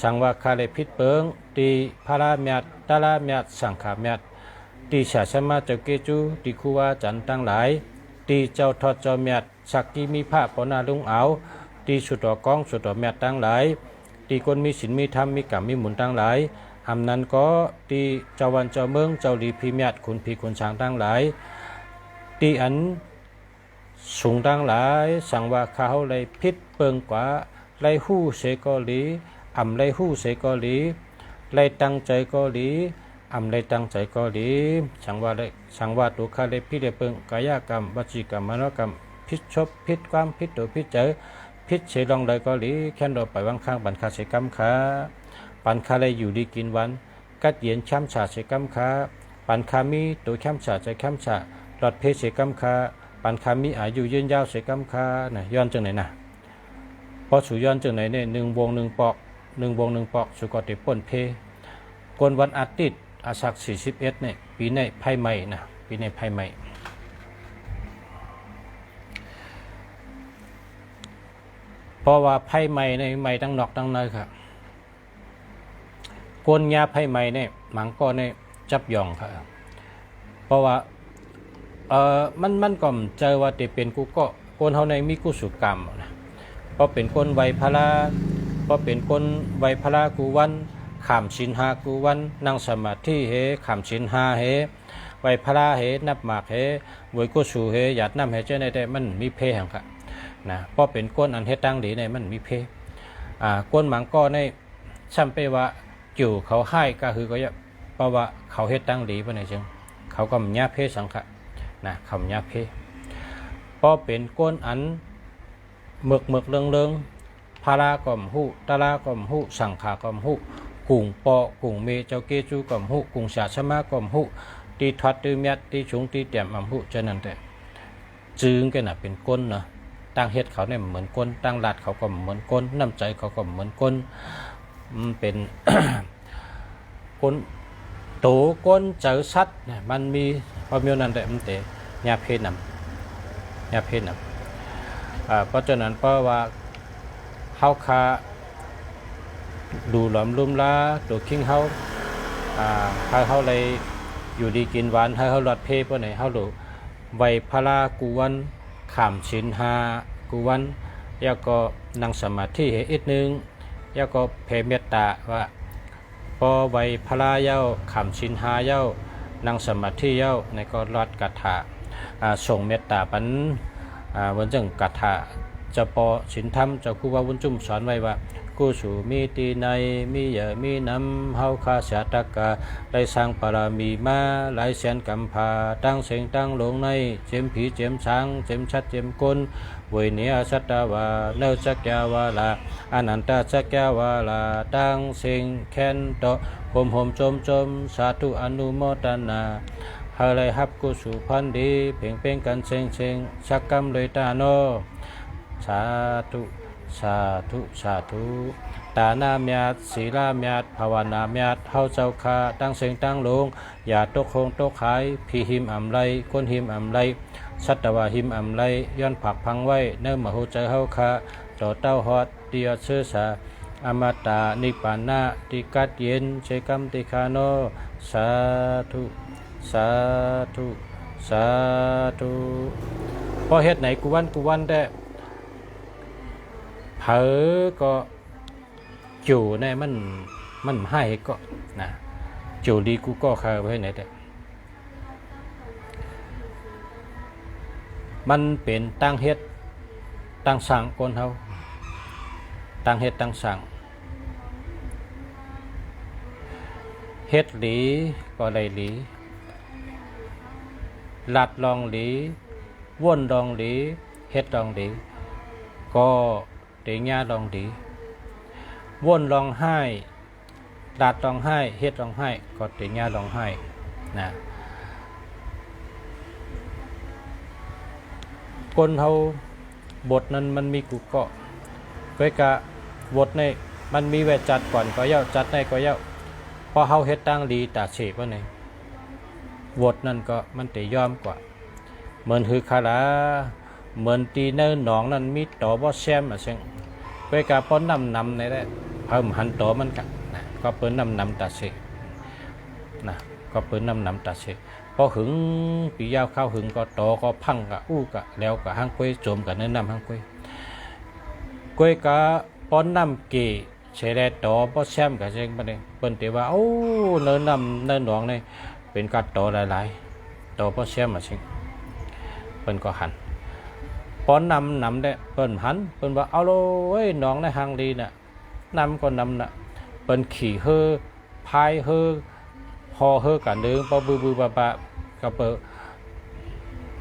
สังวาคาไรพิษเปิงตีพาราเมียดตาลาเมียดสังขาเมียดตีฉาชมาเจ้าเกจูตีคูวาจันตั้งหลายตีเจ้าทอดเจ้าเมียดสักกีมีผ้าปนาลุงเอาตีสุดต่อกองสุดต่อเมียดตั้งหลายตีคนมีศีลมีธรรมมีกรรมมีหมุนตั้งหลายอำนั้นก็ตีเจ้าวันเจ้าเมืองเจ้าลีพีเมียดคุณพีคุณช้างตั้งหลายตีอันสูงตั้งหลายสังว่าเขาเลยพิษเปิงกว่าไล่หู้เสกอลีไล่หู้เสกอลีไล่ตั้งใจกอลีไล่ตั้งใจกอลีสังว่าตัวข้าเลยพิษเปิงกายกรรมวจีกรรมมโนกรรมพิษชบพิษความพิษตัวพิษเจอพิษเฉลองเลยกอลีแค่นเราไปวังข้างบันคาเสกรรมขาปันคาเลยอยู่ดีกินวันกัดเย็นช้ำฉาเสกรรมขาปันคามีตัวช้ำฉาใจช้ำฉาหลอดเพเสกรรมขาปันคามีอายุยืนยาวเสกรรมขานะย้อนจังไหนนะพอสู่ย้อนจังไหนเนี่ย1 วง 1 ปอก1 ปอกสุกติป่นเพกวนวันอาทิตย์อาศัก41เนี่ยปีในไพ่ใหม่นะปีในไพ่ใหม่เพราะว่าไพ่ใหม่ในใหม่ตั้งนอกตั้งในครับกวนยาไพ่ใหม่เนี่ยหมังก็เนี่ยจับย่องครับเพราะว่ามันก็เจอว่าแต่เป็นกูก็คนเฮาในมีกุศลกรรมนะเพราะเป็นคนไวพลากูวันขามศีล5กูวันนั่งสมาธิเฮขามศีล5เฮไวพลาเฮนับหมากเฮไวกุศลเฮหยาดน้ำเฮเจ้าในแต่มันมีเพแห่งค่ะนะเพราะเป็นก้นอันเฮ็ดตั้งดีในมันมีเพก้นหมังก็ในซ้ำไปว่าจู่เขาให้ก็คือก็เพราะว่าเขาเฮ็ดตั้งดีปะเนี่ยจึงเขาก็มีเพสังขะนะคำยาเพเพราะเป็นก้นอันเมือกเรื่องพาราก่อมหูตาลาก่อมหูสังขาก่อมหูกุ่งปอกุ่งเมเจ้าเกจูก่อมหูกุ่งศาสมาก่อมหูตีทอดตีเมียดตีชุงตีเตี่ยมอำหูฉะนั้นแต่จึงกันน่ะเป็นก้นเนาะตั้งเฮ็ดเขาเนี่ยเหมือนก้นตั้งหลัดเขาก็เหมือนก้นน้ำใจเขาก็เหมือนก้นเป็น ก้นโตก้นเจอสัตว์เนี่ยมันมีความมีนั่นแต่มันแต่ยาเพศนำเพราะฉะนั้นเพราะว่าเฮาคาดูหลอมลุ่มละตัวคิงเฮาให้เฮาเลยอยู่ดีกินหวานให้เฮาหลอดเพศเพราะไหนเฮาดูไวพลากูวันขามศีล5กูวัน แล้วก็นั่งสมาธิให้อีกนึงแล้วก็แผ่เมตตาว่าพอไว้พลาเย้าขำชินหาเย้านั่งสมาธิเย้าในก็รัดกถาส่งเมตตาปันวันจังกถาจะปอสินธรรมเจ้าครูบาบุญจุ่มสอนไว้ว่ากูสู่มีตีในมีเหยมีน้ำเฮาคาเสียตะกาได้สร้างปารามีมาหลายแสนกำพาตั้งเสียงตั้งลงในเจมผีเจมช้างเจมชัดเจมกลเวเนียสัตวาเนจักยาวาลาอนันตจักยาวาลาตั้งเสียงแค้นโตโหมจมสาธุอนุโมทนาเฮาเลยฮับกูสู่พันดีเพ่งเพ่งกันเชงชักกำเลยตาโนสาธุสาธุสาธุตานาเมียดศีลาเมียดภาวนาเมียดเฮาเจ้าคาตั้งเสียงตั้งลงอย่าตกคงตกขายพีหิมอำไรคนหิมอำไรสัตวาหิมอำไรย้อนผักพังไว้เนื้อมหูใจเฮาคาต่อเต้าฮอดเดียเชื้อสาอมตะนิปานะติกัดเย็นเชกัมติคาโนสาธุสาธุสาธุพอเฮ็ดไหนกูวันได้เผลอก็จู่ในมันให้ก็นะจู่ดีกูก็เคยไว้ไหนแต่มันเป็นตั้งเฮ็ดตั้งสั่งคนเฮาตั้งเฮ็ดตั้งสั่งเฮ็ดหลีก็ได้หลีลัดลองหลีว่นลองหลีเฮ็ดลองหลีก็เตียงยาลองดีว่นลองให้ดาดลองให้เฮ็ดลองให้ก็เตียงยาลองให้นะคนเฮาบทนั้นมันมีกุเกาะก้อยกะบทในมันมีแวจัดก่อนก็เย้าจัดในก็เย้าพอเฮาเฮ็ดตั้งดีตาเฉบว่าไงบทนั้นก็มันจะยอมกว่าเหมือนคือคาลาเหมือนตีเนื้อหนองนั้นมีต่อบ่แซมอ่ะเช่นไปกาป้อนนำในได้เพิ่มหันต่อมันกันนะก็เปิ้นนำตาเสนะก็เปิ้นนำตาเสพอหึงปียาวเข้าหึงก็ต่อก็พังกะอู้กะแล้วกะห้างกล้วยโจมกันเนื้อนำห้างกล้วยกล้วยกะป้อนนำเกเฉลยต่อบ่แซมกะเช่นประเด็นเปิ้นตีว่าโอ้เนื้อนำเนื้อหนองนี่เป็นการต่อหลายๆต่อบ่แซมอ่ะเช่นเปิ้นก็หันป้อนนำได้เปิ้นหันเปิ้นว่าเอาโลเว้ยน้องในหางดีน่ะนำก็นำน่ะเปิ้นขี่เฮอพายเฮอฮอเฮอกันเด้อบ่บือๆบะก็เปิ้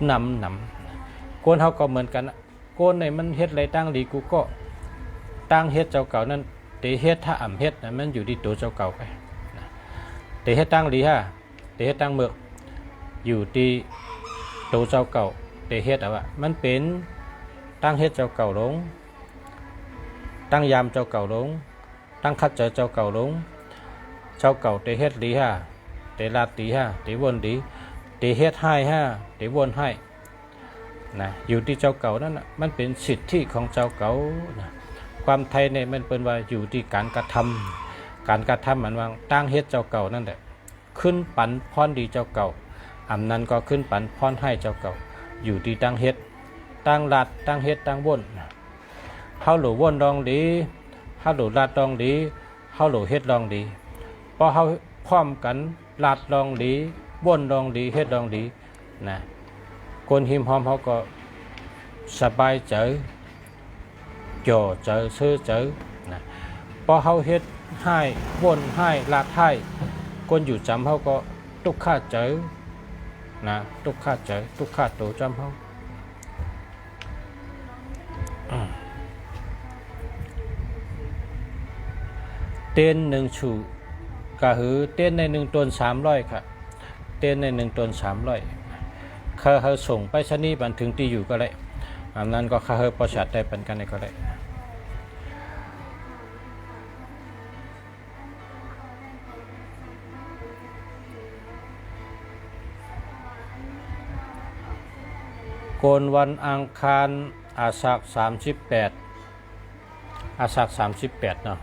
นำคนเฮาก็เหมือนกันคนไหนมันเฮ็ดอะไรตั้งดีกูก็ตั้งเฮ็ดเจ้าเก่านั้นแต่เฮ็ดถ้าอ่ำเฮ็ดมันอยู่ที่ตัวเจ้าเก่าไปแต่เฮ็ดตั้งดีฮะแต่เฮ็ดตั้งเมือกอยู่ที่ตัวเจ้าเก่าแต่เฮ็ดอะว่ามันเป็นตั้งเฮ็ดเจ้าเก่าลงตั้งยามเจ้าเก่าลงตั้งคัดเจอเจ้าเก่าลงเจ้าเก่าแต่เฮ็ดดีฮะแต่ลาดีฮะแต่วนดีแต่เฮ็ดให้ฮะแต่วนให้นะอยู่ที่เจ้าเก่านั่นน่ะมันเป็นสิทธิของเจ้าเก่านะความไทยเนี่ยมันเป็นว่าอยู่ที่การกระทำมันว่าตั้งเฮ็ดเจ้าเก่านั่นแหละขึ้นปันพรดีเจ้าเก่าอำนั้นก็ขึ้นปันพรให้เจ้าเก่าอยู่ที่ตั้งเฮ็ดตั้งลัดตั้งเฮ็ดตั้งว่นเฮาหลู่ว่นดองดีเฮาหลู่ลัดดองดีเฮาหลู่เฮ็ดดองดีพอเฮาพร้อมกันลัดดองดีว่นดองดีเฮ็ดดองดีนะคนหิมหอมเฮาก็สบายใจจ่อใจซื่อใจนะพอเฮาเฮ็ดให้ว่นให้ลัดให้คนอยู่จำเฮาก็ทุกข์ใจนะทุกข์ใจทุกข์ตัวจำเฮาเต้น1ชูก็หือเต้นใน1ต้น300ค่ะเต้นใน1ต้น300ค่าเฮาส่งไปชนีบันถึงที่อยู่ก็ได้อันนั้นก็ค่าเฮาประชาได้ปันกันก็ได้โกนวันอังคารอาสัก38อาสัก38เนาะ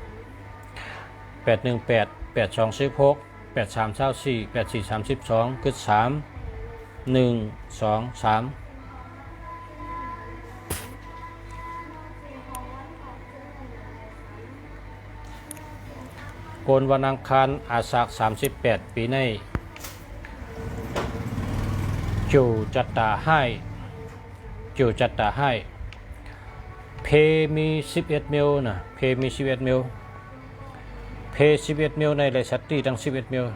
818 8216 8324 8432คือ3 1 2 3 กนวันอังคารอาสาฬ38ปีในจูจัตตาให้จูจัตตาให้เพมี11มิลนะเพมี11มิลเพ11มิลในเลยสัตติทั้ง11มิล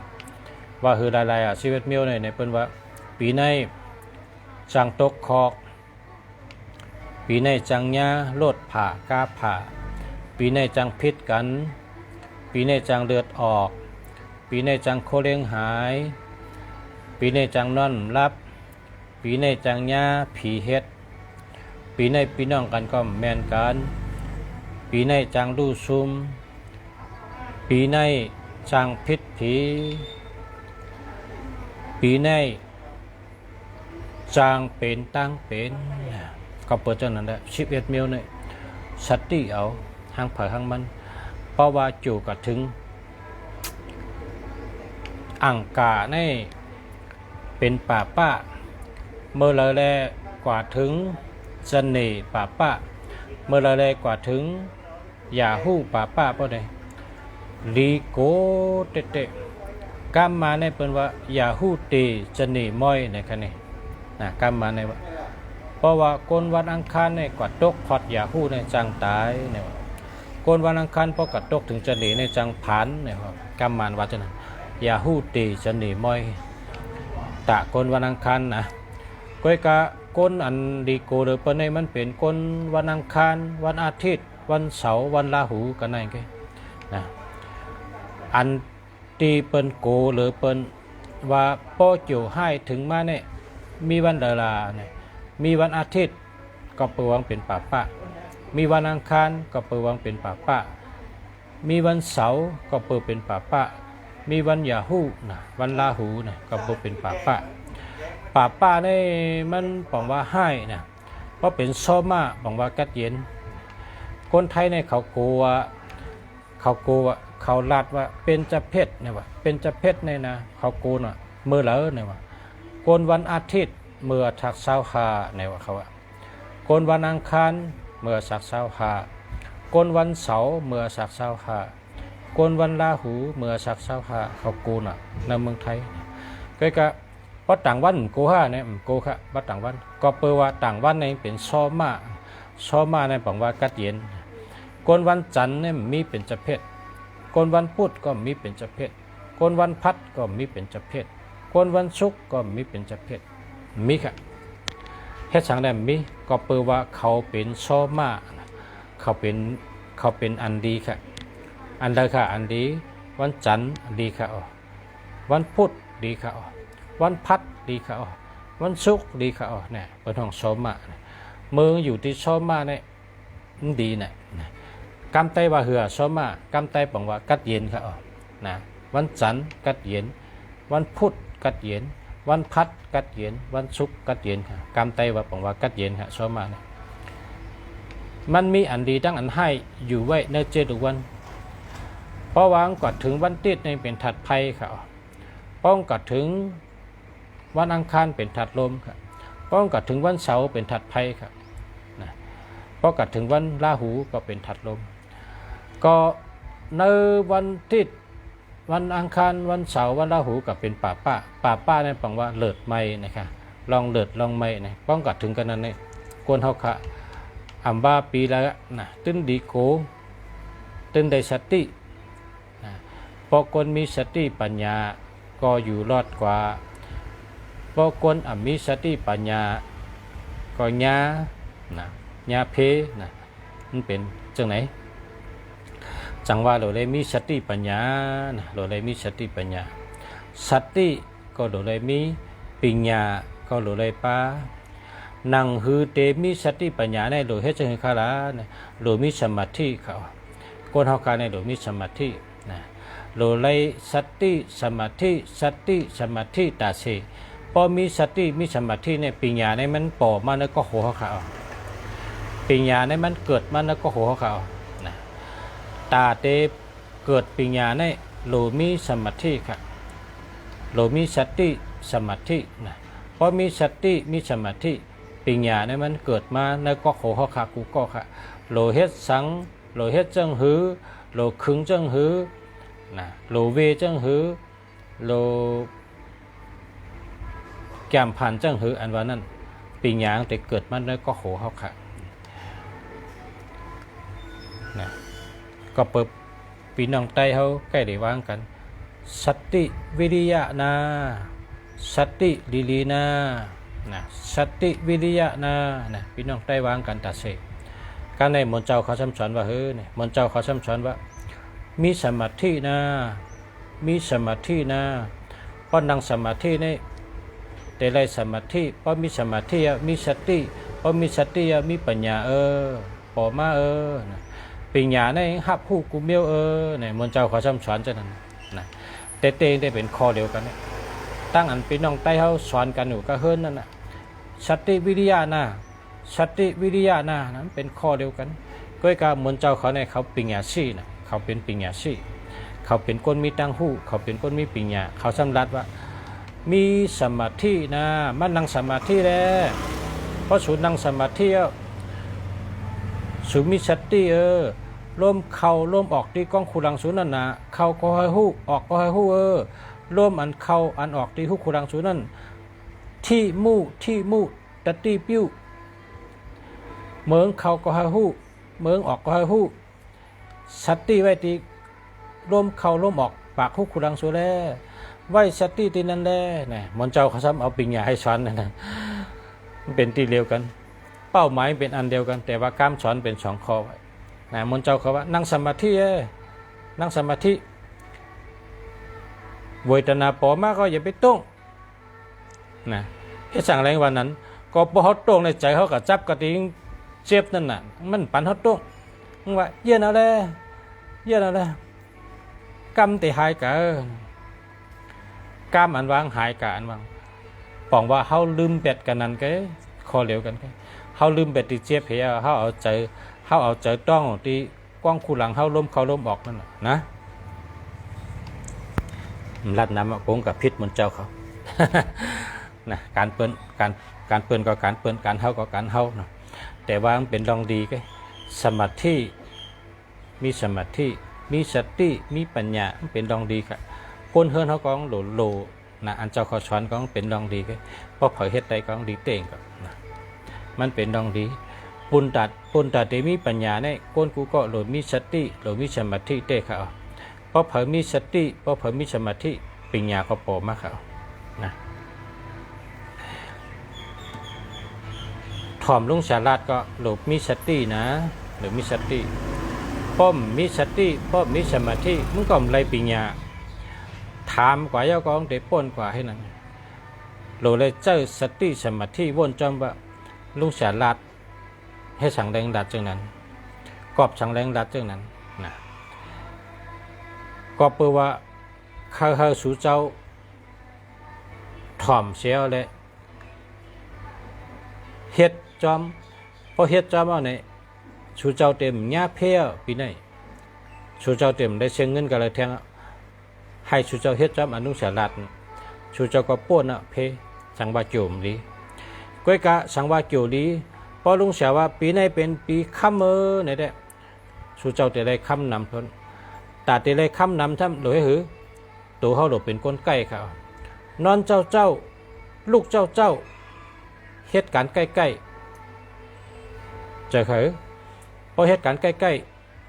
ว่าคือหลายๆ11มิลในเปิ้นว่าปีในจังตกคอกปีในจังหญ้าโลดผ่ากาผ่าปีในจังพิษกันปีในจังเลือดออกปีในจังโคเล้งหายปีในจังนอนรับปีในจังหญ้าผีเฮ็ดปีในพี่น้องกันก็แม่นกันปีในจังลู่ซุมปีในจังพิษผีปีในจางเป็นตั้งเป็นก็เปิดจังนั้นแหละ11มิลเนี่ยสัตติเอาหางเผยหางมันเพราะว่าจู่กับถึงอังกาในเป็นป่าป้าเมื่อไรแลกว่าถึงเสน่ห์ป่าป้าเมื่อไรแลกว่าถึงอย่าหู้ป่าป้าเพราะใดลีโกเตเตกามมาในเป็นว่าอย่าหู้ตีเสน่ห์ม้อยในคันนี้กามมาในว่าเพราะว่าคนวันอังคารในกว่าตกพอดอย่าหู้ในจังตายเนี่ยคนวันอังคารพอกระตกถึงเสน่ห์ในจังผันเนี่ยครับกามมานว่าจังนั้นอย่าหู้ตีเสน่ห์ม้อยตะคนวันอังคารนะก้อยกะคนอันดีโกหรือเปิ้นในมันเป็นคนวันอังคารวันอาทิตย์วันเสาร์วันราหูกันนั่นไงนะอันตีเปิ้นโกหรือเปิ้นว่าป้อเจียวให้ถึงมาเนี่ยมีวันเดลาเนี่ยมีวันอาทิตย์ก็เปวังเป็นป่าป้ามีวันอังคารก็เปวังเป็นป่าป้ามีวันเสาร์ก็เปเป็นป่าป้ามีวันยาหูนะวันราหูนะก็เปเป็นป่าป้าป่าป้านี่มันบอกว่าให้นะเพราะเป็นซ้อมาบอกว่ากัดเย็นคนไทยในเขาโกว่าเขาลาดว่าเป็นจะเพชรเนี่ยว่าเป็นจะเพชรเนี่ยนะเขาโกนว่าเมื่อเหลอเนี่ยว่าโกนวันอาทิตย์เมื่อถักเช้าคาเนี่ยว่าเขาว่าโกนวันอังคารเมื่อสักเช้าคาโกนวันเสาร์เมื่อสักเช้าคาโกนวันราหูเมื่อสักเช้าคาเขาโกนอ่ะในเมืองไทยก็เพราะต่างวันโกฮาเนี่ยโกค่ะว่าต่างวันก็เปว่าต่างวันในเป็นซ้อมาในบอกว่ากัดเย็นโกนวันจันทร์เนี่ยมีเป็นจะเพชรโกนวันพุธก็มีเป็นจะเพชรโกนวันพัดก็มีเป็นจะเพชรโกนวันศุกร์ก็มีเป็นจะเพชรมีค่ะเฮ็ดสังได้มีก็เปว่าเขาเป็นซ้อมาเขาเป็นอันดีค่ะอันใดค่ะอันดีวันจันทร์ดีค่ะวันพุธดีค่ะวันพัดดีค่ะวันศุกร์ดีค่ะเนี่ยเป็นห้องซ้อมาเมืองอยู่ที่ซ้อมาเนี่ยดีเนี่ยกำไตว่าเหือซ้อมากำไตบอกว่ากัดเย็นค่ะนะวันจันทร์กัดเย็นวันพุธกัดเย็นวันพัดกัดเย็นวันศุกร์กัดเย็นค่ะกำไตว่าบอกว่ากัดเย็นค่ะซ้อมาเนี่ยมันมีอันดีตั้งอันให้อยู่ไว้ใน7 วันเพราะวางก่อนถึงวันติดในเป็นถัดไพ่ค่ะป้องก่อนถึงวันอังคารเป็นถัดลมค่ะป้องก่อนถึงวันเสาร์เป็นถัดไพ่ค่ะนะป้องก่อนถึงวันราหูก็เป็นถัดลมก็ในวันที่วันอังคารวันเสาร์วันราหูกับเป็นป่าป้าเนี่ยปังว่าเลิดไม่นะคะลองเลิดลองไม่นะป้องกัดถึงกันนั้นเนี่ยกวนเฮาค่ะอัมบาปีละนะตึ้นดีโกตึ้นได้สตินะพอคนมีสติปัญญาก็อยู่รอดกว่าพอคนมีสติปัญญาก็ญานะญาเพนะมันเป็นจังไหนจังว่าเราเลยมีสติปัญญาเราเลยมีสติปัญญาสติก็เราเลยมีปัญญาก็เราเลยป้านังฮือเตมีสติปัญญาในเราเฮ็ดจังได๋ค่ะล่ะเรามีสมาธิเขาคนเฮากันในเรามีสมาธินะเราเลยสติสมาธิตาเสพอมีสติมีสมาธิเนี่ยปัญญาในมันปอมาแล้วก็โหเขาปัญญาในมันเกิดมาแล้วก็โหเขาตาเตเกิดปัญญาในโลมีสมาธิค่ะโลมีสติสมาธินะพอมีสติมีสมาธิปัญญาในมันเกิดมาในก็โหค่ะกูก็ค่ะโลเฮ็ดสังโลเฮ็ดจังหือโลคึงจังหือ นะโลเวจังหือโลแกมพันจังหืออันว่านั้นปีหยางแต่เกิดมันแล้วก็โหเฮาค่ะนะก็เปิดปีน้องไต้เฮาใกล้ได้วางกันสติวิริยะนาสติลีลีนานะสติวิริยะนานะพี่น้องไต้วางกันตัดเสกการในมนต์เจ้าเขาซ้ำสอนว่าเฮ้ยเนี่ยมนต์เจ้าเขาซ้ำสอนว่ามีสมาธินะมีสมาธินะเพราะนั่งสมาธินี่แต่ไรสมาธิเพราะมีสมาธิมีสติเพราะมีสติมีปัญญาปอมานะปัญญาในหับผู้กุเมียวเนี่ยมนต์เจ้าเขาซ้ำสอนจะนั้นนะแต่เตงได้เป็นคอเดียวกันเนี่ยตั้งอันพี่น้องไต้เขาสอนกันอยู่ก็เฮิรนนั่นน่ะสติวิริยะนะสติวิริยะนะนั้นเป็นข้อเดียวกันก็กับมนต์เจ้าเขาในเขาปัญญาชีนะเขาเป็นปัญญาชีเขาเป็นคนมีตังหูเขาเป็นคนมีปัญญาเขาสำรัสว่ามีสมาธินะมันนั่งสมาธิแล้วเพราะสูนั่งสมาธิสูมีสติลมเข้าลมออกที่กล้องคูรังสูนั่นนะเข้าก็ให้หูออกก็ให้หูลมอันเข้าอันออกที่หูคูรังสูนั่นที่มูตะตีปิ้วเมืองเข้าก็ให้หูเมืองออกก็ให้หูสติไว้ที่ลมเข้าลมออกปากหูคูรังสูแล้วไว้สติที่นั่นแหละเนี่ยมนต์เจ้าเขาซ้ำเอาปิญญาให้สอนนะมันเป็นที่เดียวกันเป้าหมายเป็นอันเดียวกันแต่ว่าการสอนเป็นสองข้อไว้นะมนต์เจ้าเขาว่านั่งสมาธินั่งสมาธิเวทนาปอมากก็อย่าไปต้งนะไอ้สั่งแรงวันนั้นก็พอเขาต้งในใจเขาก็จับกระติงเจ็บนั่นน่ะมันปั่นเขาต้งว่าเย็นอะไรเย็นอะไรกำแต่หายกะกำอันวางหายกะอันวางปองว่าเขาลืมเบ็ดกันนั่นก็คอเหลวกันก็เขาลืมเบ็ดที่เจ็บเหี่ยเขาเอาใจต้องที่กว้างคู่หลังเขาล้มเขาล้มออกนั่นนะรัดน้ำผมกับพิษมนต์เจ้าเขา นะการเปิ้นการเปิ้นก็การเปิ้นการเฮาก็การเฮานะแต่ว่ามันเป็นรองดีก็สมาธิมีสมาธิมีสติมีปัญญามันเป็นรองดีครับคนเฮือนเขาก็โลนะอันเจ้าเขาสอนก็เป็นรองดีก็เพราะเผยเฮ็ดใดก็ดีเต่งก็นะมันเป็นรองดีปุนตัดได้มีปัญญาในคนกูก็โหลดมีสติโหลดมีสมาธิเต้เขาเพราะเผยมีสติเพราะเผยมีสมาธิปัญญาก็โปมาเขานะถ่อมลุงสาราดก็หลบมีสตินะหรือมีสติป้อมมีสติป้อมมีสมาธิมึงก็ไรปัญญาถามกว่าเจ้ากองเด็ป้นกว่าให้นั่นโหลเลยเจ้าสติสมาธิวนจอมว่าลุงสาราดให้สั่งแรงดัดจังนั้นกอบสั่งแรงดัดจังนั้นนะก็เปิดว่าข้าสู่เจ้าถ่อมเสียเลยเฮ็ดจอมพอเฮ็ดจอมเอาไหนสู่เจ้าเต็มหญ้าเพี้ยปีไหนสู่เจ้าเต็มได้เชียงเงินกันเลยแทงให้สู่เจ้าเฮ็ดจอมอนุสารัตสู่เจ้าก็ป้วนเพสังวาโจมดีก้อยกะสังวาโจดีพอลุงเสียว่าปีไหนเป็นปีค่ำไหนได้สู่เจ้าแต่ได้ค่ำนำทนตาแต่ได้ค่ำนำทำโดยหือตัวเขาหลบเป็นก้นใกล้เขานอนเจ้าลูกเจ้าเหตุการณ์ใกล้ๆเจอเขาพอเหตุการณ์ใกล้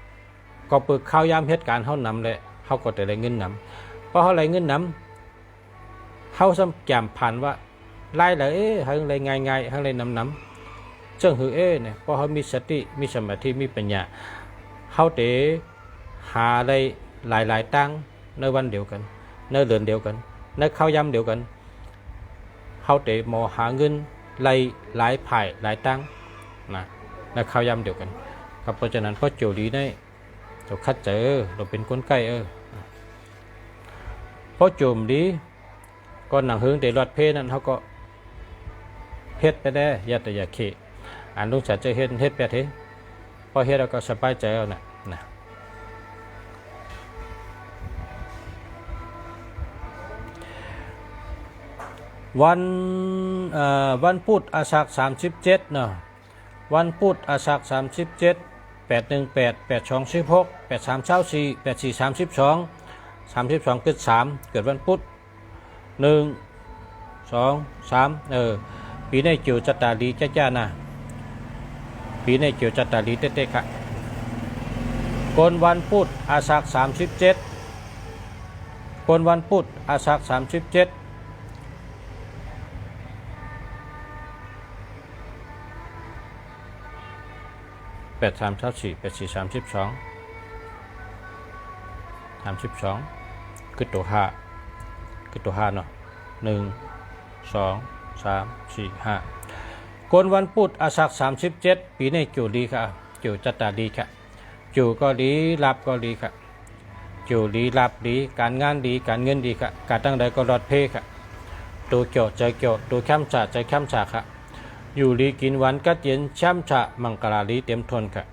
ๆก็เปิดข้าวยามเหตุการณ์เขานำเลยเขาก็แต่ได้เงินนำเพราะเขาได้เงินนำเขาซ้ำแกมผ่านว่าไล่เลยเขาเลยง่ายเขาเลยนำเจ้าหือเนี่ยเพราะเขามีสติมีสมาธิมีปัญญาเขาเตะหาได้หลายตั้งในวันเดียวกันในเดือนเดียวกันในข้าวยามเดียวกันเขาเตะมอหาเงินหลายผ่ายหลายตั้งนะในข้าวยำเดียวกันครับเพราะฉะนั้นก็โจดีได้เราคัดเจอเราเป็นคนใกล้เพราะโจมดีก็หนังหึงแต่รอดเพนั้นเขาก็เฮ็ดไปได้ยาแต่ยาเขอันลุงจัดจะเฮ็ดไปเถอะพอเฮ็ดเราก็สบายใจเอานะวันพุธอาสาฬห37เนาะวันพุธอาสาฬ37 818 8216 8324 8432 32เกิด3เกิดวันพุธ1 2 3ปีในเกี่ยวจัตตาลีจ้านะปีในเกี่ยวจัตตาลีเต้ๆค่ะคนวันพุธอาสาฬห37คนวันพุธอาสาฬห37 83 34 84 32คือตัว5เนาะ1 2 3 4 5คนวันพุธอาสาฬ37ปีในเกี่ยวดีค่ะเกี่ยวจัตตาดีค่ะเกี่ยวก็ดีรับก็ดีค่ะเกี่ยวดีรับดีการงานดีการเงินดีค่ะการตั้งใดก็รอดเพค่ะตัวเกี่ยวใจเกี่ยวตัวแคมฉาใจแคมฉาค่ะอยู่ดีกินวันกัดเย็นแชมฉะมังกราลีเต็มทนค่ะ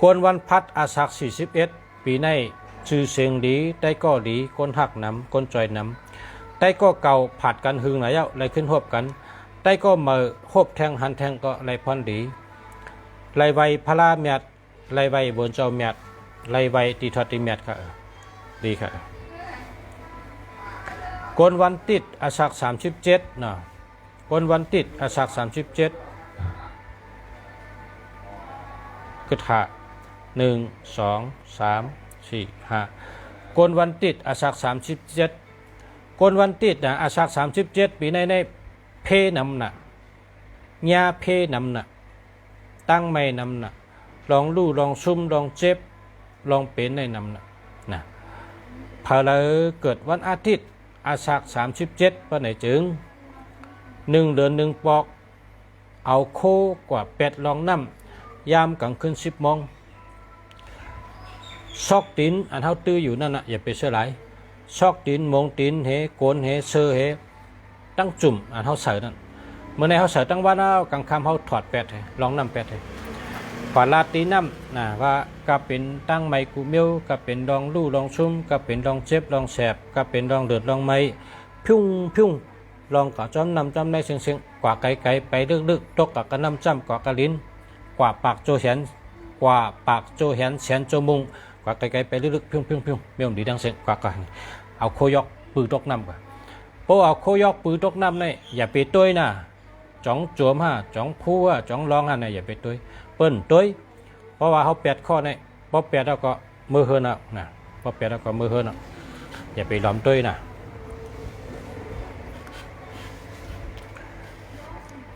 คนวันพัดอาสาฬ41ปีในชื่อเสียงดีได้ก็ดีคนหักน้ำคนจอยน้ำได้ก็เก่าผัดกันหึงไหนเย้าไรขึ้นหบกันได้ก็มาหบแทงหันแทงก็ไรพรดีไรใบพลาเมียดไรใบบนเจ้าเมียดไรใบตีทอดตีเมียดค่ะดีค่ะคนวันติดอาสาฬ37เนาะคนวันติดอาสาฬ37กึศะ1 2 3 4 5คนวันติดอาสาฬ37คนวันติดนะอาสาฬ37ปีในเพนำน่ะญาเพนำน่ะตั้งไม่นำน่ะลองลู่ลองซุ่มลองเจ็บลองเป็นในนำน่ะนะพอเลยเกิดวันอาทิตย์อาสาฬ37วันไหนจึง1 เดือน 1ปอกเอาโคกว่า8ลองน้ำยามกลางคืน10 โมงซอกตีนอันเท่าตื้ออยู่นั่นน่ะอย่าไปเสียหลายซอกตีนมงตีนเฮโกนเฮเซอร์เฮตั้งจุ่มอันเท่าใส่นั่นเมื่อในเขาใส่ตั้งวันเอากลางค่ำเขาถอดแปดให้ลองน้ำแปดให้ฝาลาตีน้ำนะว่าก็เป็นตั้งไม้กูเมียวก็เป็นลองลู่ลองชุ่มก็เป็นลองเจ็บลองแสบก็เป็นลองเดือดลองไม้พุ่งลองกะจ้อมนำจ้อมในเสียงกว่าไกลไปลึกตกกะน้ำจ้ำกว่ากะลิ้นกว่าปากโจแขนกว่าปากโจแขนแขนโจมุงกว่าไกลไปลึกพุ่งเมียวดีดังเสียงกว่ากันเอาโคยอกปืนตกน้ำกว่าเพราะเอาโคยอกปืนตกน้ำนี่อย่าไปต้วยนะจ้องโจมจ้องผู้จ้องร้องเนี่ยอย่าไปต้วยเปิ้นต้วยเพราะว่าเขา8 ข้อนี่พอ8แล้วก็มือเฮินนะพอ8แล้วก็มือเฮินอย่าไปล้อมต้วยนะ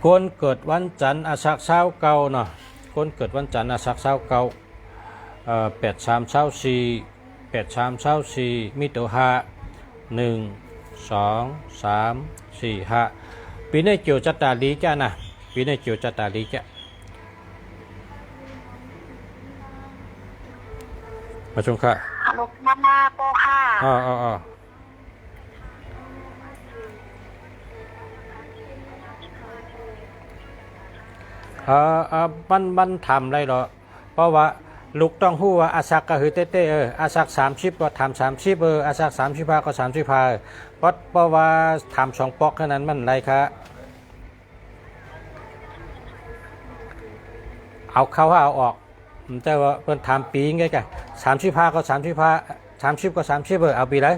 คนเกิดวันจันทร์อาสาฬเก่าเนาะคนเกิดวันจันทร์อาสาฬเก่า83 24มีตัว5 1 2 3 4 5ปีในเกี่ยวจัตตาลีจ้านะปีในเกี่ยวจัตตาลีจ้ามาชมค่ะฮัลโหลมาโปค่ะมันทำไรหรอเพราะว่าลูกต้องหู้ว่าอาสักก็คือเต้อาสัก30ก็ทำ30อาสัก35ก็35เพราะว่าทำ2 ปอกแค่นั้นมันไรคะเอาเข้าเอาออกแต่ว่าเพิ่นทำปีไงกัน35ก็35 30ก็30เอาปีไร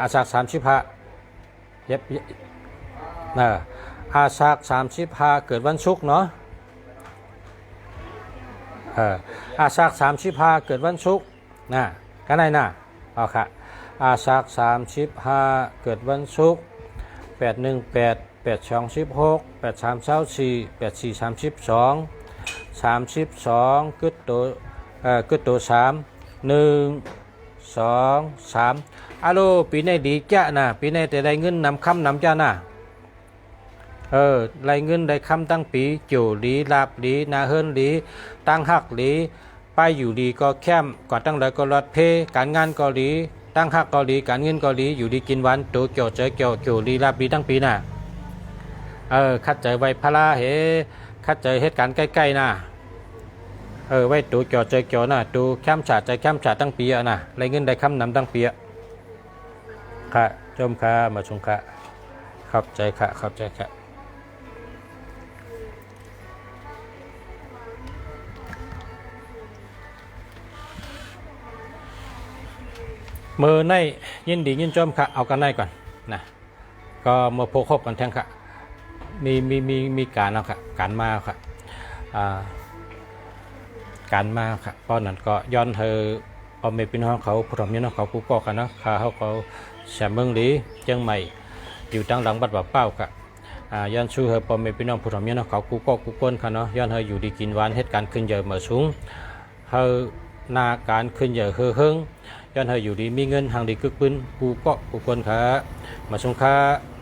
อาสัก35เย็บอาสัก35เกิดวันศุกร์เนาะอาสัก35เกิดวันศุกร์นะกันไหนนะเอาค่ะอาสัก35เกิดวันศุกร์818 8216 8324 8432 32กึดตัว3 1 2 3อะโลปีในดีจ้ะนะปีในแต่ได้เงินนำคำนำจ้านะได้เงินได้คำตั้งปีโจดีลาบดีนาเฮินดีตั้งหักดีไปอยู่ดีก็แคมก่อตั้งเลยก็รอดเพการงานก็ดีตั้งหักก็ดีการเงินก็ดีอยู่ดีกินวันตัวเกี่ยวใจเกี่ยวดีลาบดีตั้งปีน่ะคัดใจไว้พลาเหคัดใจเหตุการณ์ใกล้ๆน่ะไว้ตัวเกี่ยวใจเกี่ยวน่ะตัวแคมฉาใจแคมฉาตั้งปีน่ะได้เงินได้คำนำตั้งปีค่ะชมค่ะมาชมค่ะเข้าใจค่ะ มือในยินดียินจอมค่ะเอากันได้ก่อนนะก็มาพบคบกันแทงค่ะมีการเอาค่ะการมาค่ะการมาค่ะตอนนั้นก็ย้อนเธอเอาเมปินห้องเขาพร้อมยันเขาผู้ก่อกันนะข้าเขาแสมเมืองลีเชียงใหม่อยู่ตั้งหลังบัดบ่าเป้าค่ะย้อนชูเฮอปอมเมปินห้องพร้อมยันเขาผู้ก่อผู้ก้นค่ะเนาะย้อนเฮออยู่ดีกินหวานเหตุการณ์ขึ้นเยอะมาสูงเฮอนาการขึ้นเยอะเฮอเฮิงย้อนเฮออยู่ดีมีเงินทางดีกึกปืนผู้ก่อผู้ก้นค่ะมาสูงค่ะ